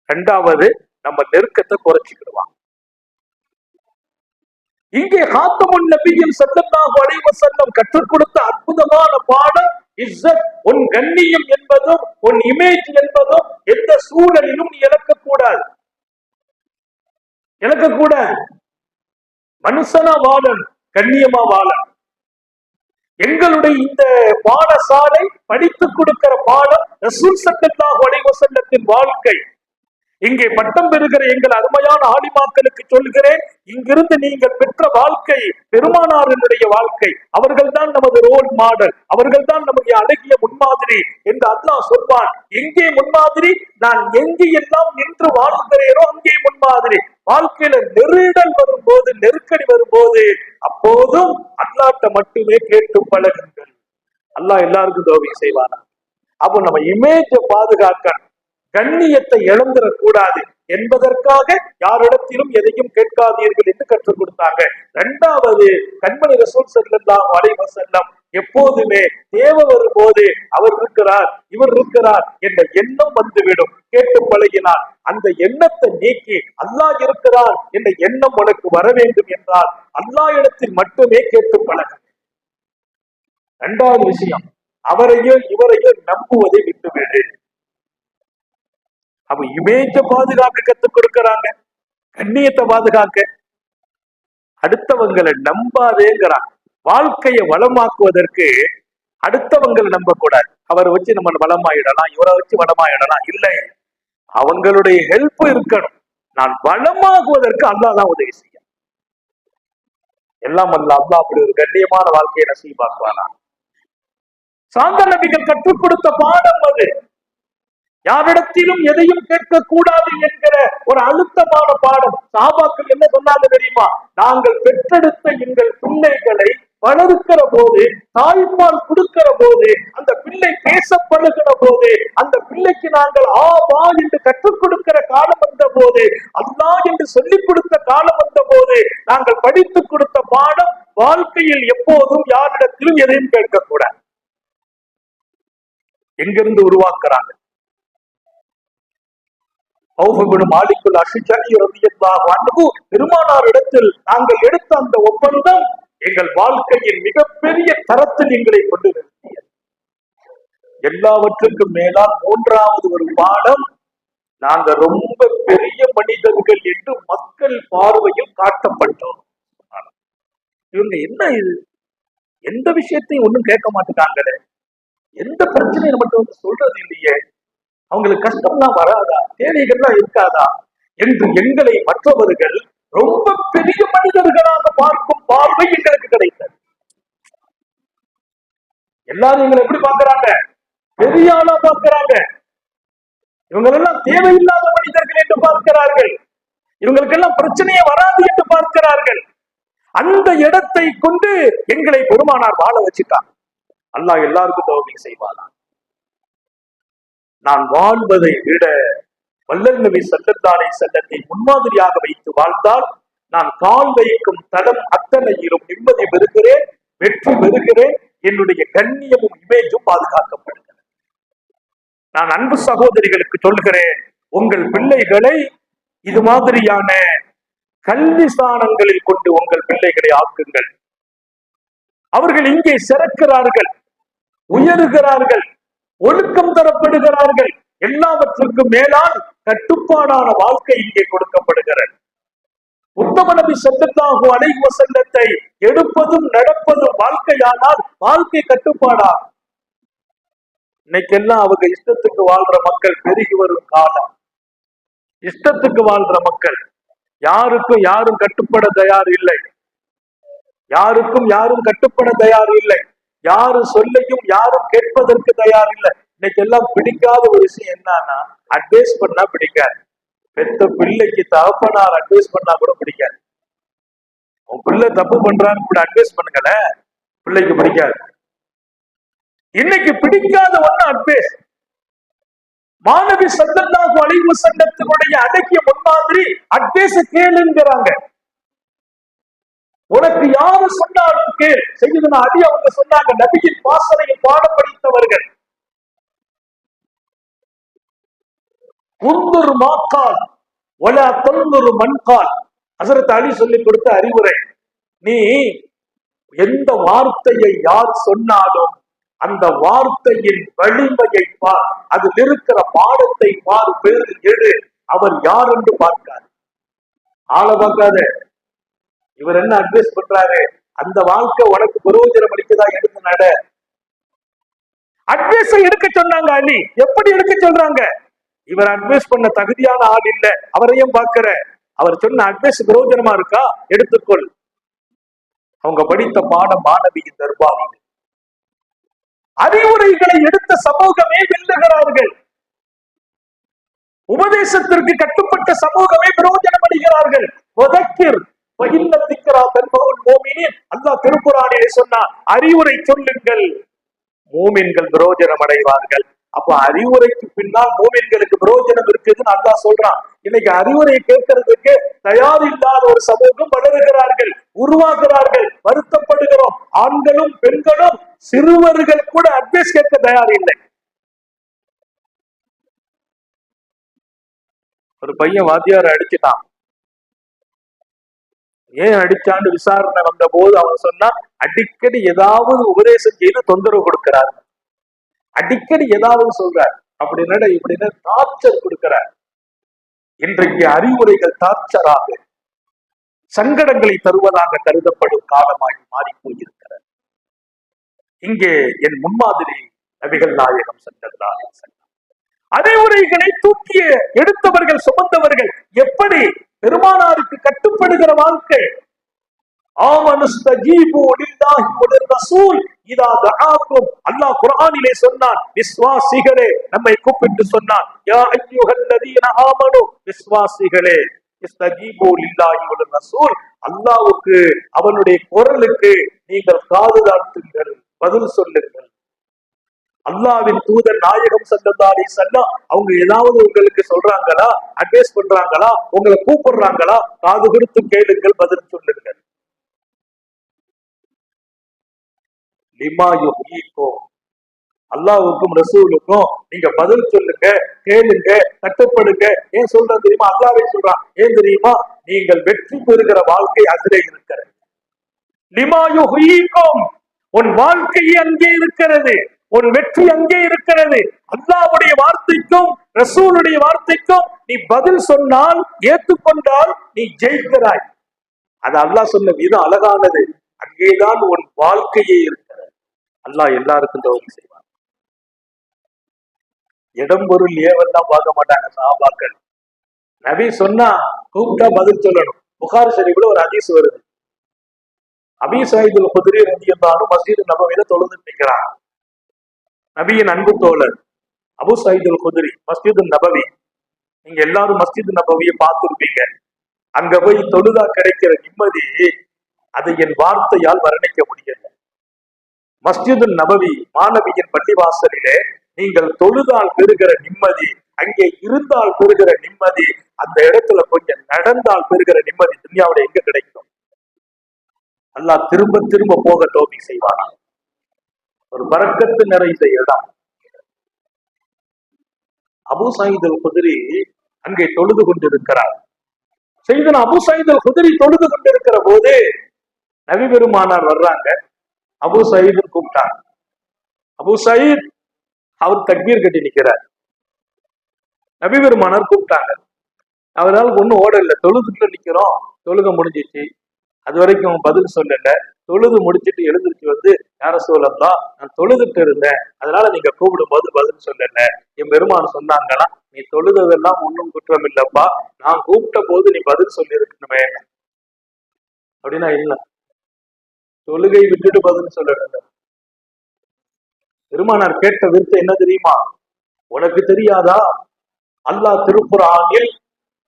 2வது நம்ம நெருக்கத்தை குறைச்சிக்கிடுவாங்க. இங்கே காத்தமுன் நபியில் ஸல்லல்லாஹு அலைஹி வஸல்லம் கற்றுக் கொடுத்த அற்புதமான பாடம் இஸ்ஸத். உன் கண்ணியம் என்பதும் உன் இமேஜ் என்பதும் எந்த சூழலிலும் நீ இழக்கக்கூடாது, இழக்கக்கூடாது. மனுஷனா வாழணும், கண்ணியமா வாழணும். எங்களுடைய இந்த பாடசாலை படித்துக் கொடுக்கிற பாடம் ரசூல் ஸல்லல்லாஹு அலைஹி வஸல்லத்தின் வாழ்க்கை. இங்கே பட்டம் பெறுகிற எங்கள் அருமையான ஆலிமாக்களுக்கு சொல்கிறேன், இங்கிருந்து நீங்கள் பெற்ற வாழ்க்கை பெருமானாரினுடைய வாழ்க்கை. அவர்கள் தான் நமது ரோல் மாடல், அவர்கள் தான் நம்முடைய அழகிய முன்மாதிரி என்று அல்லாஹ் சொல்வான். எங்கே முன்மாதிரி? நான் எங்கே எல்லாம் நின்று வாழ்கிறேனோ அங்கே முன்மாதிரி. வாழ்க்கையில நெருடல் வரும்போது, நெருக்கடி வரும்போது, அப்போதும் அல்லாஹ்ட்ட மட்டுமே கேட்டு பழகுங்கள். அல்லாஹ் எல்லாருக்கும் தௌஃபீக் செய்வானா. அப்போ நம்ம இமேஜை பாதுகாக்க, கண்ணியத்தை இழந்துடக்கூடாது என்பதற்காக யாரிடத்திலும் எதையும் கேட்காதீர்கள் என்று கற்றுக் கொடுத்தாங்க. 2வது, கண்மணி ரசூல் ஸல்லல்லாஹு அலைஹி வஸல்லம் எப்போதுமே தேவை வரும்போது அவர் இருக்கிறார், இவர் இருக்கிறார் என்ற எண்ணம் வந்துவிடும். கேட்டு பழகினார். அந்த எண்ணத்தை நீக்கி அல்லாஹ் இருக்கிறார் என்ற எண்ணம் உனக்கு வர வேண்டும் என்றால் அல்லாஹ் இடத்தில் மட்டுமே கேட்டு பழக. 2வது விஷயம், அவரையோ இவரையோ நம்புவதை விட்டுவிடு. அப்ப இமேஜ பாதுகாக்க கத்துக் கொடுக்கிறாங்க, கண்ணியத்தை பாதுகாக்க. அடுத்தவங்களை நம்பாதேங்கிறாங்க. வாழ்க்கையை வளமாக்குவதற்கு அடுத்தவங்களை நம்ப கூடாது. அவரை வச்சு நம்ம வளமாயிடலாம், இவரை வச்சு வளமாயிடலாம், இல்லை. அவங்களுடைய ஹெல்ப் இருக்கணும். நான் வளமாகுவதற்கு அல்லாஹ் தான் உதவி செய்ய. எல்லாம் அல்ல அல்லாஹ் அப்படி ஒரு கண்ணியமான வாழ்க்கையை நசீபாக்குவானா. சாந்த நபிகள் கற்றுக் கொடுத்த பாடம் அது. யாரிடத்திலும் எதையும் கேட்கக்கூடாது என்கிற ஒரு அழுத்தமான பாடம். சஹாபாக்கள் என்ன சொன்னாங்க தெரியுமா? நாங்கள் பெற்றெடுத்த எங்கள் பிள்ளைகளை வளர்க்கிற போது, தாய்ப்பால் கொடுக்கிற போது, அந்த பிள்ளை பேசப்படுகிற போது, அந்த பிள்ளைக்கு நாங்கள் ஆவா என்று கற்றுக் கொடுக்கிற காலம் வந்த போது, அல்லாஹ் என்று சொல்லிக் கொடுத்த காலம் வந்த போது, நாங்கள் படித்துக் கொடுத்த பாடம் வாழ்க்கையில் எப்போதும் யாரிடத்திலும் எதையும் கேட்கக்கூடாது. எங்கிருந்து உருவாக்குறாங்க? பெருமானார் இடத்தில் நாங்கள் எடுத்த அந்த ஒப்பந்தம் எங்கள் வாழ்க்கையின் மிகப்பெரிய தரத்தில் எங்களை கொண்டு நிறுத்தியது. எல்லாவற்றுக்கும் மேலால் மூன்றாவது ஒரு பாடம், நாங்க ரொம்ப பெரிய மனிதர்கள் என்று மக்கள் பார்வையில் காட்டப்பட்டோம். இவங்க என்ன இது, எந்த விஷயத்தையும் ஒண்ணும் கேட்க மாட்டாங்களே, எந்த பிரச்சனையை மட்டும் வந்து சொல்றது இல்லையே, அவங்களுக்கு கஷ்டம்லாம் வராதா, தேவைகள்லாம் இருக்காதா என்று எங்களை மற்றவர்கள் ரொம்ப பெரிய மனிதர்களாக பார்க்கும் பார்வை எங்களுக்கு கிடைத்தது. எல்லாரும் எங்களை எப்படி பார்க்கிறாங்க? பெரிய ஆளா பார்க்கிறாங்க. இவங்களெல்லாம் தேவையில்லாத மனிதர்கள் என்று பார்க்கிறார்கள். இவங்களுக்கெல்லாம் பிரச்சனையே வராது என்று பார்க்கிறார்கள். அந்த இடத்தை கொண்டு எங்களை பெருமானார் வாழ வச்சுட்டாங்க. அல்லாஹ் எல்லாருக்கும் தௌஃபீக் செய்வானா. நான் வாழ்வதை விட வல்லல் நபி ஸல்லல்லாஹு அலைஹி வஸல்லத்தை முன்மாதிரியாக வைத்து வாழ்ந்தால் நான் கால் வைக்கும் தடம் அத்தனையிலும் நிம்மதி பெறுகிறேன், வெற்றி பெறுகிறேன், என்னுடைய கண்ணியமும் இமேஜும் பாதுகாக்கப்படுகிறது. நான் அன்பு சகோதரிகளுக்கு சொல்கிறேன், உங்கள் பிள்ளைகளை இது மாதிரியான கல்வி ஸ்தானங்களில் கொண்டு உங்கள் பிள்ளைகளை ஆக்குங்கள். அவர்கள் இங்கே சிறக்கிறார்கள், உயர்கிறார்கள், ஒழுக்கம் தரப்படுகிறார்கள். எல்லாவற்றுக்கும் மேலால் கட்டுப்பாடான வாழ்க்கை இங்கே கொடுக்கப்படுகிறது. உத்தம நபி ஸல்லல்லாஹு அலைஹி வஸல்லத்தை எடுப்பதும் நடப்பதும் வாழ்க்கையானால் வாழ்க்கை கட்டுப்பாடா. இன்னைக்கெல்லாம் அவங்க இஷ்டத்துக்கு வாழ்ற மக்கள் பெருகி வரும் காலம். இஷ்டத்துக்கு வாழ்ற மக்கள், யாருக்கும் யாரும் கட்டுப்பட தயார் இல்லை, யாருக்கும் யாரும் கட்டுப்பட தயார் இல்லை, யாரு சொல்லையும் யாரும் கேட்பதற்கு தயார் இல்லை. இன்னைக்கு எல்லாம் பிடிக்காத ஒரு விஷயம் என்னன்னா, அட்வைஸ் பண்ணா பிடிக்காது. பெத்த பிள்ளைக்கு தகப்பனார் அட்வைஸ் பண்ணா கூட பிடிக்காது. உன் பிள்ளை தப்பு பண்றான்னு கூட அட்வைஸ் பண்ணுங்கள, பிள்ளைக்கு பிடிக்காது. இன்னைக்கு பிடிக்காத ஒண்ணு அட்வைஸ். மாணவி ஸல்லல்லாஹு அலைஹி வஸல்லத்தினுடைய அடக்கிய முன்மாதிரி அட்வைஸ் கேளுங்கிறாங்க. உனக்கு யாரு சொன்னாலும் கேள். செய்யுதுனா அடி அவங்க சொன்னாங்க, நபியின் வாசனையை பாடம் படித்தவர்கள். உந்துரு மாக்கால் ஒலா தொல்லுரு மண்கால், ஹஸரத் அலி சொல்லிக் கொடுத்த அறிவுரை. நீ எந்த வார்த்தையை யார் சொன்னாலும் அந்த வார்த்தையின் வலிமையை பார், அதில் இருக்கிற பாடத்தை பார், பேரு எடு. அவர் யார் என்று பார்க்காது, ஆளை பார்க்காத. இவர் என்ன அட்வைஸ் பண்றாரு, அந்த வாழ்க்கை உனக்கு பிரயோஜனம் அளிக்கதா, எடுத்து நட. அட்வைஸை எடுக்க சொன்னாங்க அலி. எப்படி எடுக்க சொல்றாங்க? இவர் அட்வைஸ் பண்ண தகுதியான ஆள் இல்ல, அவரையும் பார்க்கிற. அவர் சொன்ன அட்வைஸ் பிரயோஜனமா இருக்கா, எடுத்துக்கொள். அவங்க படித்த பாடம் மாணவியின் தர்பாரில் அறிவுரைகளை எடுத்த சமூகமே வெல்லுகிறார்கள். உபதேசத்திற்கு கட்டுப்பட்ட சமூகமே பிரயோஜனம் அடைகிறார்கள். அல்லாஹ் திருக்குர்ஆனிலே சொன்னார், அறிவுரை சொல்லுங்கள், மூமின்கள் பிரயோஜனம் அடைவார்கள். அப்ப அறிவுரைக்கு பின்னால் மூமின்களுக்கு பிரயோஜனம் இருக்குதுன்னு அல்லாஹ் சொல்றான். இன்னைக்கு அறிவுரை கேட்கறதுக்கு தயார் இல்லாத ஒரு சமூகம் வளருகிறார்கள், உருவாகிறார்கள். வருத்தப்படுகிறோம். ஆண்களும் பெண்களும் சிறுவர்கள் கூட அட்வைஸ் கேட்க தயார் இல்லை. ஒரு பையன் வாத்தியார் அடிச்சுட்டான். ஏன் அடிச்சான்னு விசாரணை வந்த போது அவன் சொன்னா, அடிக்கடி ஏதாவது உபதேசம் செய்து தொந்தரவு கொடுக்கிறார், அடிக்கடி ஏதாவது சொல்றார், அப்படின்னா இப்படின்னா டார்ச்சர் கொடுக்கிறார். இன்றைக்கு அறிவுரைகள் டார்ச்சராக, சங்கடங்களை தருவதாக கருதப்படும் காலமாகி மாறி போயிருக்கிறது. இங்கே என் முன்மாதிரி நபிகள் நாயகம் ஸல்லல்லாஹு அலைஹி வஸல்லம் அறிவுரைகளை தூக்கிய எடுத்தவர்கள், சுமந்தவர்கள். எப்படி பெருமானாருக்கு கட்டுப்படுகிற வாழ்க்கை. அல்லாஹ் குர்ஆனிலே சொன்னான், விஸ்வாசிகளே, நம்மை கூப்பிட்டு சொன்னான், யா அய்யுஹல்லதீன ஆமனு, விஸ்வாசிகளே, அல்லாஹ்வுக்கு அவனுடைய குரலுக்கு நீங்கள் காது தாழ்த்துங்கள், பதில் சொல்லுங்கள். அல்லாஹ்வின் தூதர் நாயகம் ஸல்லல்லாஹு அலைஹி வஸல்லம் அவங்க ஏதாவது உங்களுக்கு சொல்றாங்களா, அட்வைஸ் பண்றாங்களா, உங்களை கூப்பிடுறாங்களா, காது கொடுத்து கேளுங்கள், பதில் சொல்லுங்கள். லிமா யுஹீக்கும், அல்லாஹ்வுக்கும் ரசூலுக்கும் நீங்க பதில் சொல்லுங்க, கேளுங்க, கட்டுப்படுங்க. ஏன் சொல்றேன் தெரியுமா? அல்லாஹ்வே சொல்றான். ஏன் தெரியுமா? நீங்கள் வெற்றி பெறுகிற வாழ்க்கை அதிலே இருக்கிறது. லிமா யுஹீக்கும், உன் வாழ்க்கை அங்கே இருக்கிறது, உன் வெற்றி அங்கே இருக்கிறது. அல்லாஹ்வுடைய வார்த்தைக்கும் ரசூலுடைய வார்த்தைக்கும் நீ பதில் சொன்னால், ஏற்றுக்கொண்டால் நீ ஜெயிக்கிறாய். அது அல்லாஹ் சொன்ன விதம் அழகானது. அங்கேதான் உன் வாழ்க்கையே இருக்கிறது. அல்லாஹ் எல்லாருக்கும் தௌஃபீக் செய்வான். இடம் பொருள் ஏவெல்லாம் பார்க்க மாட்டாங்க சஹாபாக்கள். நபி சொன்னா கூப்பிட்டா பதில் சொல்லணும். புகாரி ஷரீஃப்ல ஒரு ஹதீஸ் வருது. அபீ ஸயீத் அல் குத்ரி ரலியல்லாஹு அன்ஹு மஸ்ஜித் நபவியில தொழுதுட்டு நிற்கிறாங்க. நபியின் அன்பு தோழர் அபூ ஸயீத் அல் குத்ரி, மஸ்ஜித் நபவி, நீங்க எல்லாரும் மஸ்ஜித் நபவியை பார்த்திருப்பீங்க. அங்க போய் தொழுதா கிடைக்கிற நிம்மதி அதை என் வார்த்தையால் வர்ணிக்க முடியல. மஸ்ஜித் நபவி, மாநபியின் பள்ளிவாசலிலே நீங்கள் தொழுதால் பெறுகிற நிம்மதி, அங்கே இருந்தால் பெறுகிற நிம்மதி, அந்த இடத்துல கொஞ்சம் நடந்தால் பெறுகிற நிம்மதி துன்யாவுல எங்க கிடைக்கும்? அல்லாஹ் திரும்ப திரும்ப போக தௌஃபீக் செய்வானா? ஒரு பரக்கத்து நிறைந்த இடம். அபூ ஸயீத் அல் குத்ரி அங்கே தொழுது கொண்டிருக்கிறார். செய்தனா அபூ ஸயீத் அல் குத்ரி தொழுது கொண்டிருக்கிற போது நபி பெருமானார் வர்றாங்க. அபூ ஸயீத் கூப்பிட்டாங்க. அபூ ஸயீத், அவர் தக்பீர் கட்டி நிக்கிறார். நபி பெருமானார் கூப்பிட்டாங்க. அவரால் ஒண்ணும் ஓடல, தொழுதுட்டு நிக்கிறோம், தொழுக முடிஞ்சிச்சு, அது வரைக்கும் பதில் சொல்லல. தொழுது முடிச்சிட்டு எழுந்திருச்சு வந்து, யா ரசூலல்லாஹ், நான் தொழுதுட்டு இருந்தேன், அதனால நீங்க கூப்பிடும் போது பதில் சொல்லல. என் பெருமான் சொன்னாங்களா, நீ தொழுதெல்லாம் ஒன்னும் குற்றம் இல்லப்பா, நான் கூப்பிட்ட போது நீ பதில் சொல்லி இருக்கணுமே அப்படின்னா இல்ல, தொழுகை விட்டுட்டு பதில் சொல்லல. பெருமானார் கேட்ட விருத்து என்ன தெரியுமா? உனக்கு தெரியாதா? அல்லாஹ் திருக்குர்ஆனில்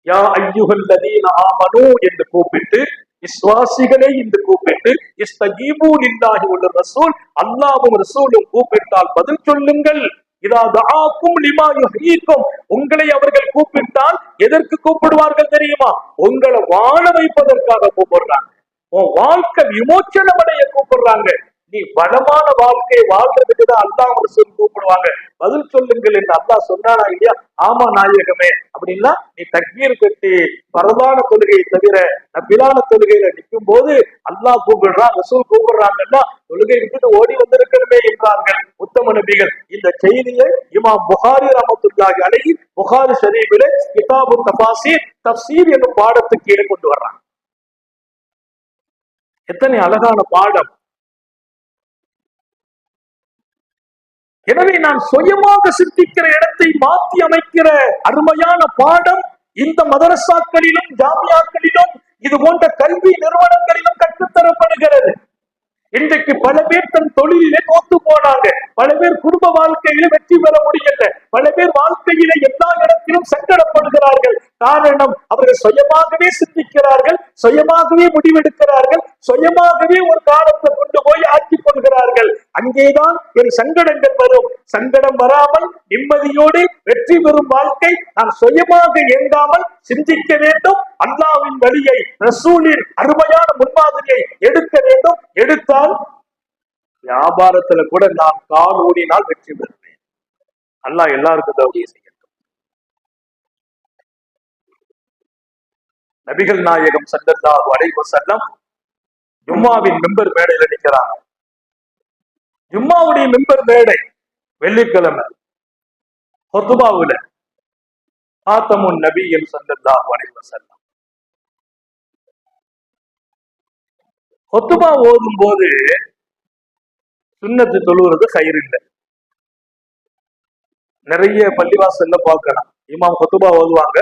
யா அய்யுஹல்லதீன ஆமனூ என்று கூப்பிட்டு, விசுவாசிகளே என்று கூப்பிட்டு, இஸ்தஜீபூ லில்லாஹி வ ரசூல், அல்லாஹ்வும் ரசூலும் கூப்பிட்டால் பதில் சொல்லுங்கள். இதா தஆக்கும் லிமா யுஹீக்கும், உங்களை அவர்கள் கூப்பிட்டால் எதற்கு கூப்பிடுவார்கள் தெரியுமா? உங்களை வாழ வைப்பதற்காக கூப்பிடுறாங்க. உன் வாழ்க்கை விமோச்சனம் அடைய கூப்பிடுறாங்க. நீ வளமான வாழ்க்கை வாழ்றதுக்கு தான் அல்லாஹ் ரசூல் கூப்பிடுவாங்க. பதில் சொல்லுங்கள் என்று அல்லாஹ் சொன்னானா இல்லையா? ஆமா நாயகமே. அப்படின்னா நீ தக்பீர் கட்டி பரதான தொழுகையை தவிர நபிலான தொழுகையில நிற்கும் போது அல்லாஹ் கூப்பிடுறான், ரசூல் கூப்பிடுறாங்கன்னா தொழுகை விட்டுட்டு ஓடி வந்திருக்கணுமே என்றார்கள் உத்தம நபிகள். இந்த செய்தியை இமாம் புகாரி ரஹ்மத்துல்லாஹி அலைஹி புகாரி ஷரீஃபிலே கிதாபு தஃபாசீர், தஃப்சீர் என்னும் பாடத்துக்கு கீழே கொண்டு வர்றாங்க. எத்தனை அழகான பாடம்! எனவே நான் சுயமாக சிந்திக்கிற இடத்தை மாற்றி அமைக்கிற அருமையான பாடம் இந்த மதரசாக்களிலும் ஜாமியாக்களிலும் இது போன்ற கல்வி நிறுவனங்களிலும் கற்றுத்தரப்படுகிறது. இன்றைக்கு பல பேர் தன் தொழிலே தோத்து போனாங்க, பல பேர் குடும்ப வாழ்க்கையில வெற்றி பெற முடியல, பல பேர் வாழ்க்கையில எல்லா இடத்திலும் சங்கடப்படுகிறார்கள். காரணம், அவர்கள் சுயமாகவே சிந்திக்கிறார்கள், சுயமாகவே முடிவெடுக்கிறார்கள், சுயமாகவே ஒரு காலத்தை கொண்டு போய் ஆக்கிக் கொள்கிறார்கள். அங்கேதான் ஒரு சங்கடங்கள் வரும். சங்கடம் வராமல் நிம்மதியோடு வெற்றி பெறும் வாழ்க்கை நாம் சுயமாக இயங்காமல் சிந்திக்க வேண்டும். அல்லாஹ்வின் வழியை, ரசூலின் அருமையான முன்மாதிரியை எடுக்க வேண்டும். எடுத்தால் வியாபாரத்துல கூட நான் கால் ஓடினால் வெற்றி பெறுவேன். அல்லாஹ் எல்லாருக்கும் தௌஃபீக் செய்யட்டும். நபிகள் நாயகம் ஸல்லல்லாஹு அலைஹி வஸல்லம் ஜும்மாவின் மிம்பர் மேடையில நிக்கிறாங்க. ஜும்மாவுடைய மிம்பர் மேடை வெள்ளிக்கிழமை ஹுத்பாவுல ஆத்தமுன் நபியில் ஸல்லல்லாஹு அலைஹி வஸல்லம் ஹுத்பா ஓதும் போது சுன்னத்து தொழுவது கயிறு இல்லை. நிறைய பள்ளிவாசல்ல பார்க்கலாம், இமாம் ஹுத்பா ஓதுவாங்க,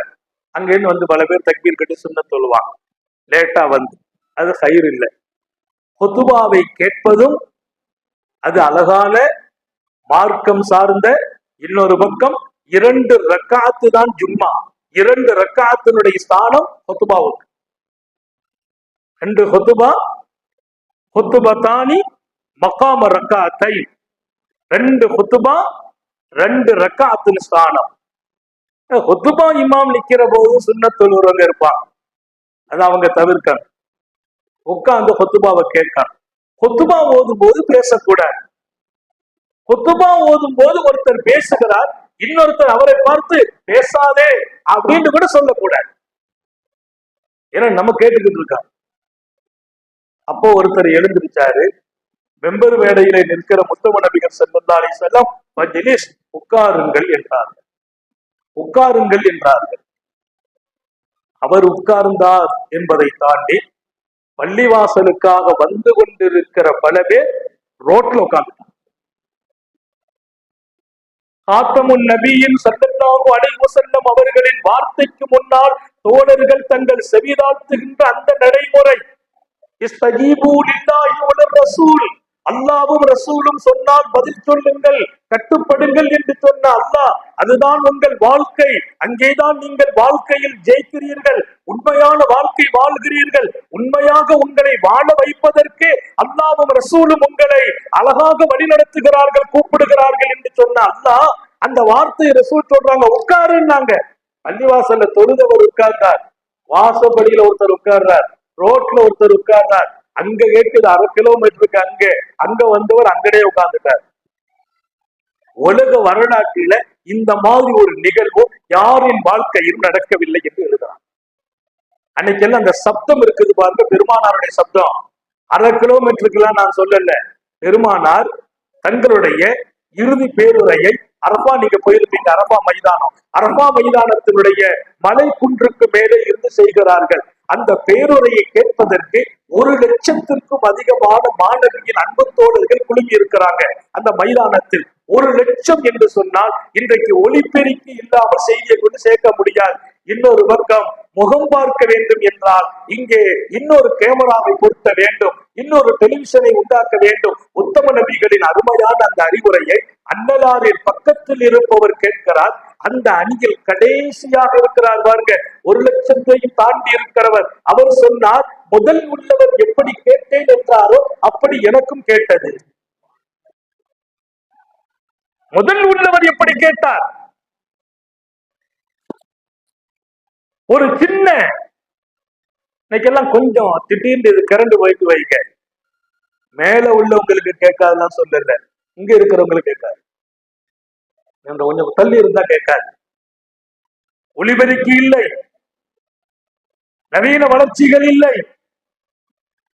அங்கேருந்து வந்து பல பேர் தக்பீர் கட்டி சுன்னத் தொழுவாங்க. லேட்டா வந்து அது கயிறு இல்லை. ஹுத்பாவை கேட்பதும் அது அழகான மார்க்கம் சார்ந்த, இன்னொரு பக்கம் 2 ரக்காத்து தான் ஜும்மா. 2 ரக்காத்தினுடைய ஸ்தானம் ஹுத்பாவுக்கு. 2 ஹுத்பா, ஹுத்பத்தானி மகாம ரக்காத்தை, 2 ஹுத்பா 2 ரக்காத்தின் ஸ்தானம். ஹுத்பா இமாம் நிக்கிற போது சுன்னத் தொழுறவங்க இருப்பாங்க, அதை அவங்க தவிர்க்கணும். உட்கார்ந்து ஹுத்பாவை கேட்கணும். ஹுத்பா ஓதும் போது பேசக்கூடாது. ஹுத்பா ஓதும் போது ஒருத்தர் பேசுகிறார், இன்னொருத்தர் அவரை பார்த்து பேசாதே அப்படின்னு கூட சொல்லக்கூடாது. ஏன்னா நம்ம கேட்டுக்கிட்டு இருக்கோம். அப்போ ஒருத்தர் எழுந்திருச்சாரு, மெம்பர் மேடையில நிற்கிற முத்தம நபிகள் ஸல்லல்லாஹு அலைஹி வஸல்லம் மஜ்லிஸ், உட்காருங்கள் என்றார்கள். உட்காருங்கள் என்றார்கள். அவர் உட்கார்ந்தார் என்பதை தாண்டி பள்ளிவாசலுக்காக வந்து கொண்டிருக்கிற பல பேர் ரோட்ல உட்கார்ந்துட்டாங்க. காத்தமுன் நபியின் ஸல்லல்லாஹு அலைஹி வஸல்லம் அவர்களின் வார்த்தைக்கு முன்னால் தோழர்கள் தங்கள் செவிதாழ்த்துகின்ற அந்த நடைமுறை, இஸ்தஜீபு லில்லாஹி வ ரசூல், அல்லாஹ்வும் ரசூலும் சொன்னால் பதில் சொல்லுங்கள், கட்டுப்படுங்கள் என்று சொன்ன அல்லாஹ், அதுதான் உங்கள் வாழ்க்கை, அங்கேதான் நீங்கள் வாழ்க்கையில் ஜெயிக்கிறீர்கள், உண்மையான வாழ்க்கை வாழ்கிறீர்கள், உண்மையாக உங்களை வாழ வைப்பதற்கு அல்லாஹ்வும் ரசூலும் உங்களை அழகாக வழிநடத்துகிறார்கள், கூப்பிடுகிறார்கள் என்று சொன்ன அல்லாஹ் அந்த வார்த்தையை ரசூல் சொல்றாங்க, உட்காருன்னாங்க. பள்ளிவாசல்ல தொழுதவர் உட்கார்ந்தார், வாசப்படியில ஒருத்தர் உட்கார்றார், ரோட்ல ஒருத்தர் உட்கார்றார், அங்க கேட்குது 1/2 கிலோமீட்டருக்கு அங்க வந்தவர் அங்கடே உட்கார்ந்துட்டார். உலக வரலாற்றில இந்த மாதிரி ஒரு நிகழ்வு யாரின் வாழ்க்கையில் நடக்கவில்லை என்று எழுதுறான். அன்னைக்கெல்லாம் அந்த சப்தம் இருக்குது பாருங்க, பெருமானாருடைய சப்தம். 1/2 கிலோமீட்டருக்கு எல்லாம் நான் சொல்லல. பெருமானார் தங்களுடைய இறுதி பேருரையை அரபா, நீங்க போயிருப்பீங்க, அரபா மைதானம், அரபா மைதானத்தினுடைய மலை குன்றுக்கு மேலே இருந்து செய்கிறார்கள். அந்த பேருரையை கேட்பதற்கு 1,00,000க்கும் அதிகமான மாணவியின் அன்பு தோழர்கள் குழுமி இருக்கிறாங்க அந்த மைதானத்தில். 1,00,000 என்று சொன்னால் இன்றைக்கு ஒலிபெருக்கி இல்லாமல் செய்தியை கொண்டு சேர்க்க முடியாது. இன்னொரு பக்கம் முகம் பார்க்க வேண்டும் என்றால் இங்கே இன்னொரு கேமராவை பொருத்த வேண்டும், இன்னொரு டெலிவிஷனை உண்டாக்க வேண்டும். உத்தம நபிகளின் அருமையான அந்த அறிவுரையை அன்னலாரின் பக்கத்தில் இருப்பவர் கேட்கிறார். அந்த அணியில் கடைசியாக இருக்கிறார் பாருங்க, 1,00,000 தாண்டி இருக்கிறவர். அவர் சொன்னார், முதல் உள்ளவர் எப்படி கேட்டேன் என்றாரோ அப்படி எனக்கும் கேட்டது. முதல் உள்ளவர் எப்படி கேட்டார்? ஒரு சின்ன, இன்னைக்கெல்லாம் கொஞ்சம் திடீர்னு இது கரண்ட் போயிட்டு வைங்க, மேல உள்ளவங்களுக்கு கேட்காதுலாம் சொல்லல, இங்க இருக்கிறவங்களுக்கு கேட்காது, கொஞ்சம் தள்ளி இருந்தா கேட்காது. ஒளிபெருக்கி இல்லை, நவீன வளர்ச்சிகள் இல்லை.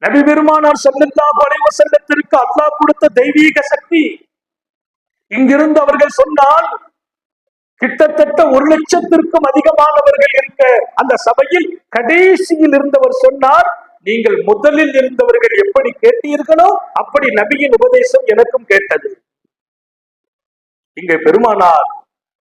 நபி பெருமானார் ஸல்லல்லாஹு அலைஹி வஸல்லத்திற்கு அல்லாஹ் கொடுத்த தெய்வீக சக்தி. இங்கிருந்து அவர்கள் சொன்னால் கிட்டத்தட்ட 1,00,000க்கும் அதிகமானவர்கள் இருக்க அந்த சபையில் கடைசியில் இருந்தவர் சொன்னார், நீங்கள் முதலில் இருந்தவர்கள் எப்படி கேட்டீர்களோ அப்படி நபியின் உபதேசம் எனக்கும் கேட்டது. இங்கே பெருமானார்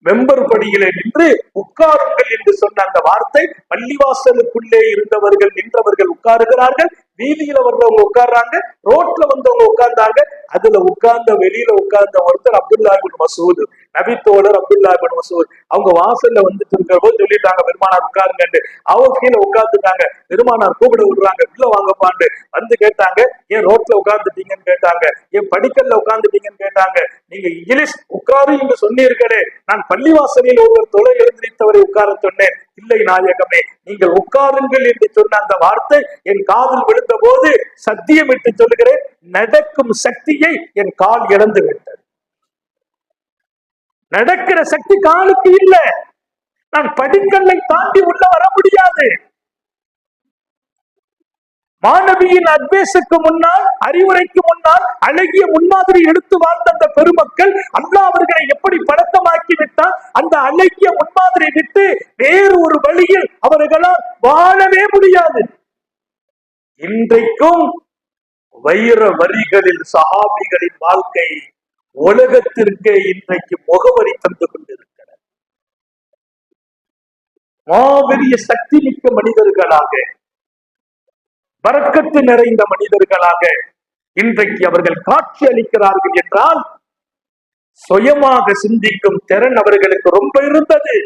மெம்பர் படியிலே நின்று உட்காருங்கள் என்று சொன்ன அந்த வார்த்தை, பள்ளிவாசலுக்குள்ளே இருந்தவர்கள் நின்றவர்கள் உட்காருகிறார்கள், வீதியில வந்தவங்க உட்கார்றாங்க, ரோட்ல வந்தவங்க உட்கார்ந்தாங்க. அதுல உட்கார்ந்த வெளியில உட்கார்ந்த ஒருத்தர் அப்துல்லா இப்னு மஸ்ஊத், நபி தோழர் அப்துல்லா இப்னு மஸ்ஊத். அவங்க வாசல்ல வந்துட்டு இருக்கிற போது சொல்லிட்டாங்க, பெருமானார் உட்காருங்கன்னு. அவங்க கீழே உட்கார்ந்துட்டாங்க. பெருமானார் கூப்பிட விடுறாங்க, உள்ள வாங்கப்பாண்டு. வந்து கேட்டாங்க, ஏன் ரோட்ல உட்கார்ந்துட்டீங்கன்னு கேட்டாங்க, ஏன் படிக்கல்ல உட்கார்ந்துட்டீங்கன்னு கேட்டாங்க. நீங்க இங்கிலீஷ் உட்காரு என்று சொன்னீர்களே, நான் பள்ளிவாசலில் ஒருவர் தொலை எழுந்திருத்தவரை உட்கார சொன்னேன். இல்லை நாயகமே, நீங்கள் உட்காருங்கள் என்று சொன்ன அந்த வார்த்தை என் காதில் விழுந்த போது சத்தியமிட்டு சொல்லுகிறேன், நடக்கும் சக்தியை என் கால் இழந்து விட்டது. நடக்கிற சக்தி காலுக்கு இல்லை. நான் படிக்கல்லை தாண்டி உள்ள வர முடியாது. மாணவியின் அட்வைஸுக்கு முன்னால், அறிவுரைக்கு முன்னால் அழகிய முன்மாதிரி எடுத்து வாழ்ந்த அந்த பெருமக்கள் அல்லாஹ் அவர்களை எப்படி பழக்கமாக்கி விட்டால் அந்த அழகிய முன்மாதிரி விட்டு வேறு ஒரு வழியில் அவர்களால் வாழவே முடியாது. இன்றைக்கும் வைர வரிகளில் சஹாபிகளின் வாழ்க்கை உலகத்திற்கே இன்றைக்கு முகவரி தந்து கொண்டிருக்கிறது. மாபெரிய சக்தி மிக்க மனிதர்களாக, பரக்கத்து நிறைந்த மனிதர்களாக இன்றைக்கு அவர்கள் காட்சி அளிக்கிறார்கள் என்றால் சுயமாக சிந்திக்கும் திறன் அவர்களுக்கு ரொம்ப இருந்தது.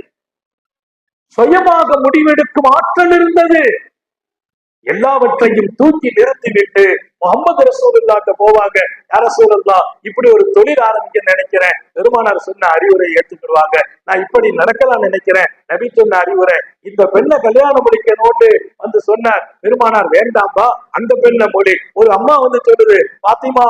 சுயமாக முடிவெடுக்கும் ஆற்றல் இருந்தது. எல்லாவற்றையும் தூக்கி நிறுத்திவிட்டு முகமது ரசூலுல்லாஹ்ட்ட போவாங்க. யா ரசூலுல்லாஹ், இப்படி ஒரு தொழில் ஆரம்பிக்க நினைக்கிறேன், பெருமானார் சொன்ன அறிவுரை ஏற்றுக்கிடுவாங்க. நான் இப்படி நடக்கலாம் நினைக்கிறேன், நபி சொன்ன அறிவுரை, இந்த பெண்ணை கல்யாணம் முடிக்கணும்னு வந்து சொன்னார். பெருமானார் வேண்டாம்பா, அந்த பெண்ணை மொழி. ஒரு அம்மா வந்து சொல்லுது, பாத்திமா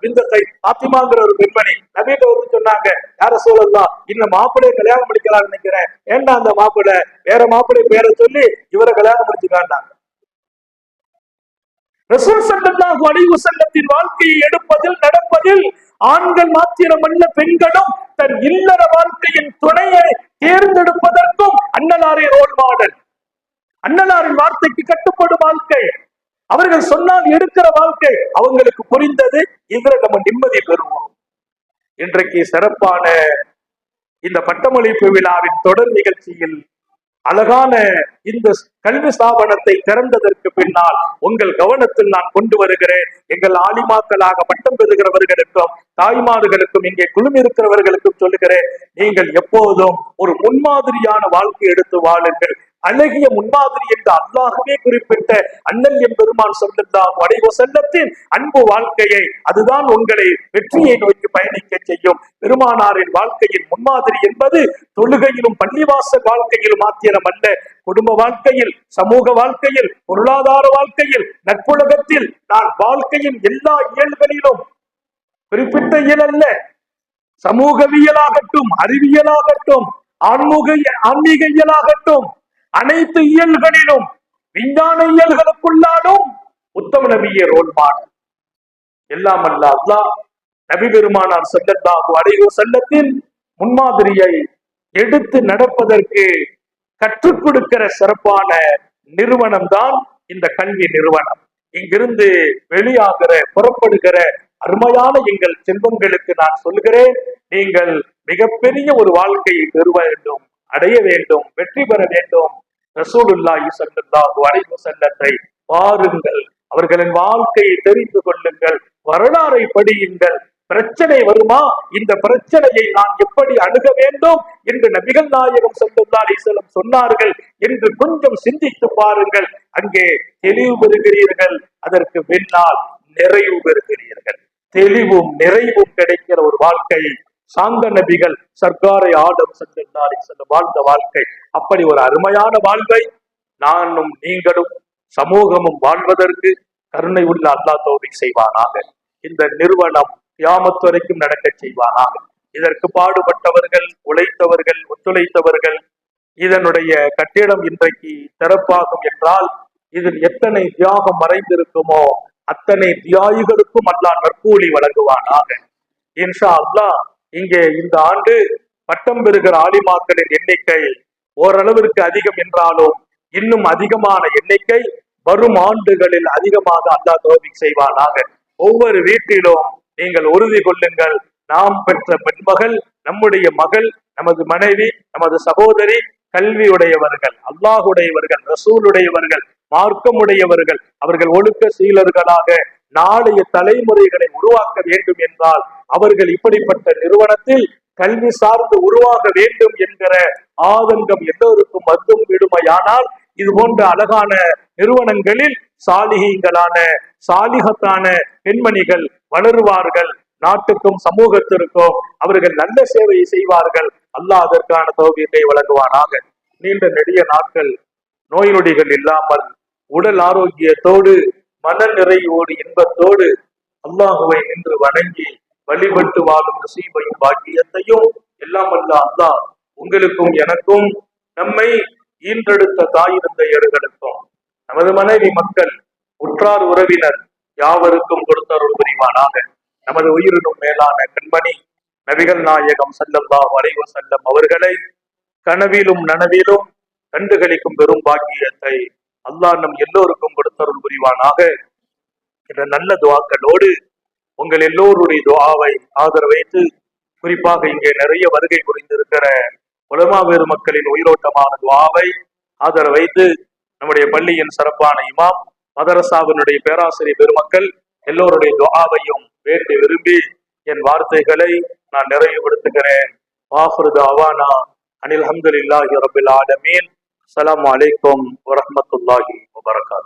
பிந்தத்தை, பாத்திமாங்கிற ஒரு பெண்மணி நபிட்ட வந்து சொன்னாங்க, யா ரசூலுல்லாஹ், இந்த மாப்பிள்ளைய கல்யாணம் முடிக்கலாம் நினைக்கிறேன், ஏண்டா அந்த மாப்பிள்ளை, வேற மாப்பிள்ளை பேரை சொல்லி இவரை கல்யாணம் முடிச்சுக்காண்டாங்க. ரசூல் ஸல்லல்லாஹு அலைஹி வஸல்லத்தின் வாழ்க்கையை எடுப்பதில் நடப்பதில் ஆண்கள் மாத்திரமல்ல, பெண்களும் தன் இல்லற வாழ்க்கையின் துணையை தேர்ந்தெடுப்பதற்கும் அன்னலாரின் ரோல் மாடல். அன்னலாரின் வார்த்தைக்கு கட்டுப்படும் வாழ்க்கை, அவர்கள் சொன்னால் எடுக்கிற வாழ்க்கை. அவங்களுக்கு புரிந்தது, இதுல நம்ம நிம்மதி பெறுவோம். இன்றைக்கு சிறப்பான இந்த பட்டமளிப்பு விழாவின் தொடர் நிகழ்ச்சியில் அழகான இந்த கல்வி ஸ்தாபனத்தை திறந்ததற்கு பின்னால் உங்கள் கவனத்தில் நான் கொண்டு வருகிறேன். எங்கள் ஆலிமாக்களாக பட்டம் பெறுகிறவர்களுக்கும் தாய்மார்களுக்கும் இங்கே குழுமி இருக்கிறவர்களுக்கும் சொல்லுகிறேன், நீங்கள் எப்போதும் ஒரு முன்மாதிரியான வாழ்க்கை எடுத்து வாழுங்கள். அழகிய முன்மாதிரி என்று அல்லாஹ்வே குறிப்பிட்ட அண்ணல் எம்பெருமான் ஸல்லல்லாஹு அலைஹி வஸல்லத்தின் அன்பு வாழ்க்கையை, அதுதான் உங்களை வெற்றியை நோக்கி பயணிக்க செய்யும். பெருமானாரின் வாழ்க்கையின் முன்மாதிரி என்பது தொழுகையிலும் பள்ளிவாசல் வாழ்க்கையிலும் மாத்திரமல்ல, குடும்ப வாழ்க்கையில், சமூக வாழ்க்கையில், பொருளாதார வாழ்க்கையில், நட்புலகத்தில், நான் வாழ்க்கையின் எல்லா இயல்களிலும், குறிப்பிட்ட இயல் அல்ல, சமூகவியலாகட்டும், அறிவியலாகட்டும், ஆன்மீக இயலாகட்டும், அனைத்து இயல்களிலும், விஞ்ஞான இயல்களுக்குள்ளாலும் உத்தம நபியே ரோல் மாடல். எல்லாம் அல்ல அல்லாஹ் நபி பெருமானார் ஸல்லல்லாஹு அலைஹி வஸல்லத்தின் முன்மாதிரியை எடுத்து நடப்பதற்கு கற்றுக் கொடுக்கிற சிறப்பான நிறுவனம் தான் இந்த கல்வி நிறுவனம். இங்கிருந்து வெளியாகிற புறப்படுகிற அருமையான எங்கள் செல்வங்களுக்கு நான் சொல்கிறேன், நீங்கள் மிகப்பெரிய ஒரு வாழ்க்கையை பெற வேண்டும், அடைய வேண்டும், வெற்றி பெற வேண்டும். ரசூலுல்லாஹி ஸல்லல்லாஹு அலைஹி வஸல்லத்தை பாருங்கள், அவர்களின் வாழ்க்கையை தெரிந்து கொள்ளுங்கள், வரலாறை படியுங்கள். பிரச்சனை வருமா, இந்த பிரச்சனையை நான் எப்படி அணுக வேண்டும் என்று நபிகள் நாயகம் ஸல்லல்லாஹு அலைஹி வஸல்லம் சொன்னார்கள் என்று கொஞ்சம் சிந்தித்து பாருங்கள். அங்கே தெளிவு பெறுகிறீர்கள், அதற்கு பின்னால் நிறைவு பெறுகிறீர்கள். தெளிவும் நிறைவும் கிடைக்கிற ஒரு வாழ்க்கை சாந்த நபிகள் சர்க்காரை ஆடம் ஸல்லல்லாஹு அலைஹி வஸல்லம் வாழ்ந்த வாழ்க்கை. அப்படி ஒரு அருமையான வாழ்வை நானும் நீங்களும் சமூகமும் வாழ்வதற்கு கருணை உள்ள அல்லாஹ் தௌஃபீக் செய்வானாக. இந்த நிறுவனம் கியாமத் வரைக்கும் நடக்க செய்வானாக. இதற்கு பாடுபட்டவர்கள், உழைத்தவர்கள், ஒத்துழைத்தவர்கள், இதனுடைய கட்டிடம் இன்றைக்கு சிறப்பாகும் என்றால் இதில் எத்தனை தியாகம் மறைந்திருக்குமோ அத்தனை தியாகிகளுக்கும் அல்லாஹ் நற்கூலி வழங்குவானாக. இன்ஷா அல்லாஹ் இங்கே இந்த ஆண்டு பட்டம் பெறுகிற ஆலிமாக்களின் எண்ணிக்கை ஓரளவிற்கு அதிகம் என்றாலும் இன்னும் அதிகமான எண்ணிக்கை வரும் ஆண்டுகளில் அதிகமாக அல்லாஹ் தௌஃபீக் செய்வானாக. ஒவ்வொரு வீட்டிலும் நீங்கள் உறுதி கொள்ளுங்கள், நாம் பெற்ற பெண்மகள், நம்முடைய மகள், நமது மனைவி, நமது சகோதரி கல்வியுடையவர்கள், அல்லாஹுடையவர்கள், ரசூலுடையவர்கள், மார்க்கமுடையவர்கள், அவர்கள் ஒழுக்க சீலர்களாக நாளைய தலைமுறைகளை உருவாக்க வேண்டும் என்றால் அவர்கள் இப்படிப்பட்ட நிறுவனத்தில் கல்வி சார்ந்து உருவாக வேண்டும் என்கிற ஆதங்கம் எல்லோருக்கும் வந்தும் விடுமையானால் இது போன்ற அழகான நிறுவனங்களில் சாலிகங்களான சாலிகத்தான பெண்மணிகள் வளருவார்கள். நாட்டுக்கும் சமூகத்திற்கும் அவர்கள் நல்ல சேவையை செய்வார்கள். அல்லாஹ் அதற்கான தௌஃபீக்கை வழங்குவானாக. நீண்ட நெடிய நாட்கள் நோய் நொடிகள் இல்லாமல் உடல் ஆரோக்கியத்தோடு மன நிறைவோடு இன்பத்தோடு அல்லாஹுவை நின்று வணங்கி வழிபட்டு வாழும் நசீபையும் பாக்கியத்தையும் எல்லாம் அல்ல அல்லாஹ் உங்களுக்கும் எனக்கும், நம்மை ஈன்றெடுத்த தாய் தந்தையர்களுக்கும், நமது மனைவி மக்கள், உற்றார் உறவினர் யாவருக்கும் கொடுத்தருள் புரிவானாக. நமது உயிரினும் மேலான கண்மணி நபிகள் நாயகம் ஸல்லல்லாஹு அலைஹி வஸல்லம் அவர்களை கனவிலும் நனவிலும் கண்டுகளிக்கும் பெரும் பாக்கியத்தை அல்லாஹ் நம் எல்லோருக்கும் கொடுத்தருள் புரிவானாக. என்ற நல்ல துஆக்களோடு உங்கள் எல்லோருடைய துஆவை ஆதரவைத்து, குறிப்பாக இங்கே நிறைய வருகை புரிந்திருக்கிற உலமா பெருமக்களின் உயிரோட்டமான துஆவை ஆதரவைத்து, நம்முடைய பள்ளியின் சிறப்பான இமாம், மதரசாவினுடைய பேராசிரியர் பெருமக்கள் எல்லோருடைய துஆவையும் வேண்டி விரும்பி என் வார்த்தைகளை நான் நிறைவுபடுத்துகிறேன். வாஃபிரு தஅவானா அனில் ஹம்துலில்லாஹி ரபில் ஆலமீன். அஸ்ஸலாமு அலைக்கும் வரஹ்மத்துல்லாஹி வபரகாத்துஹு.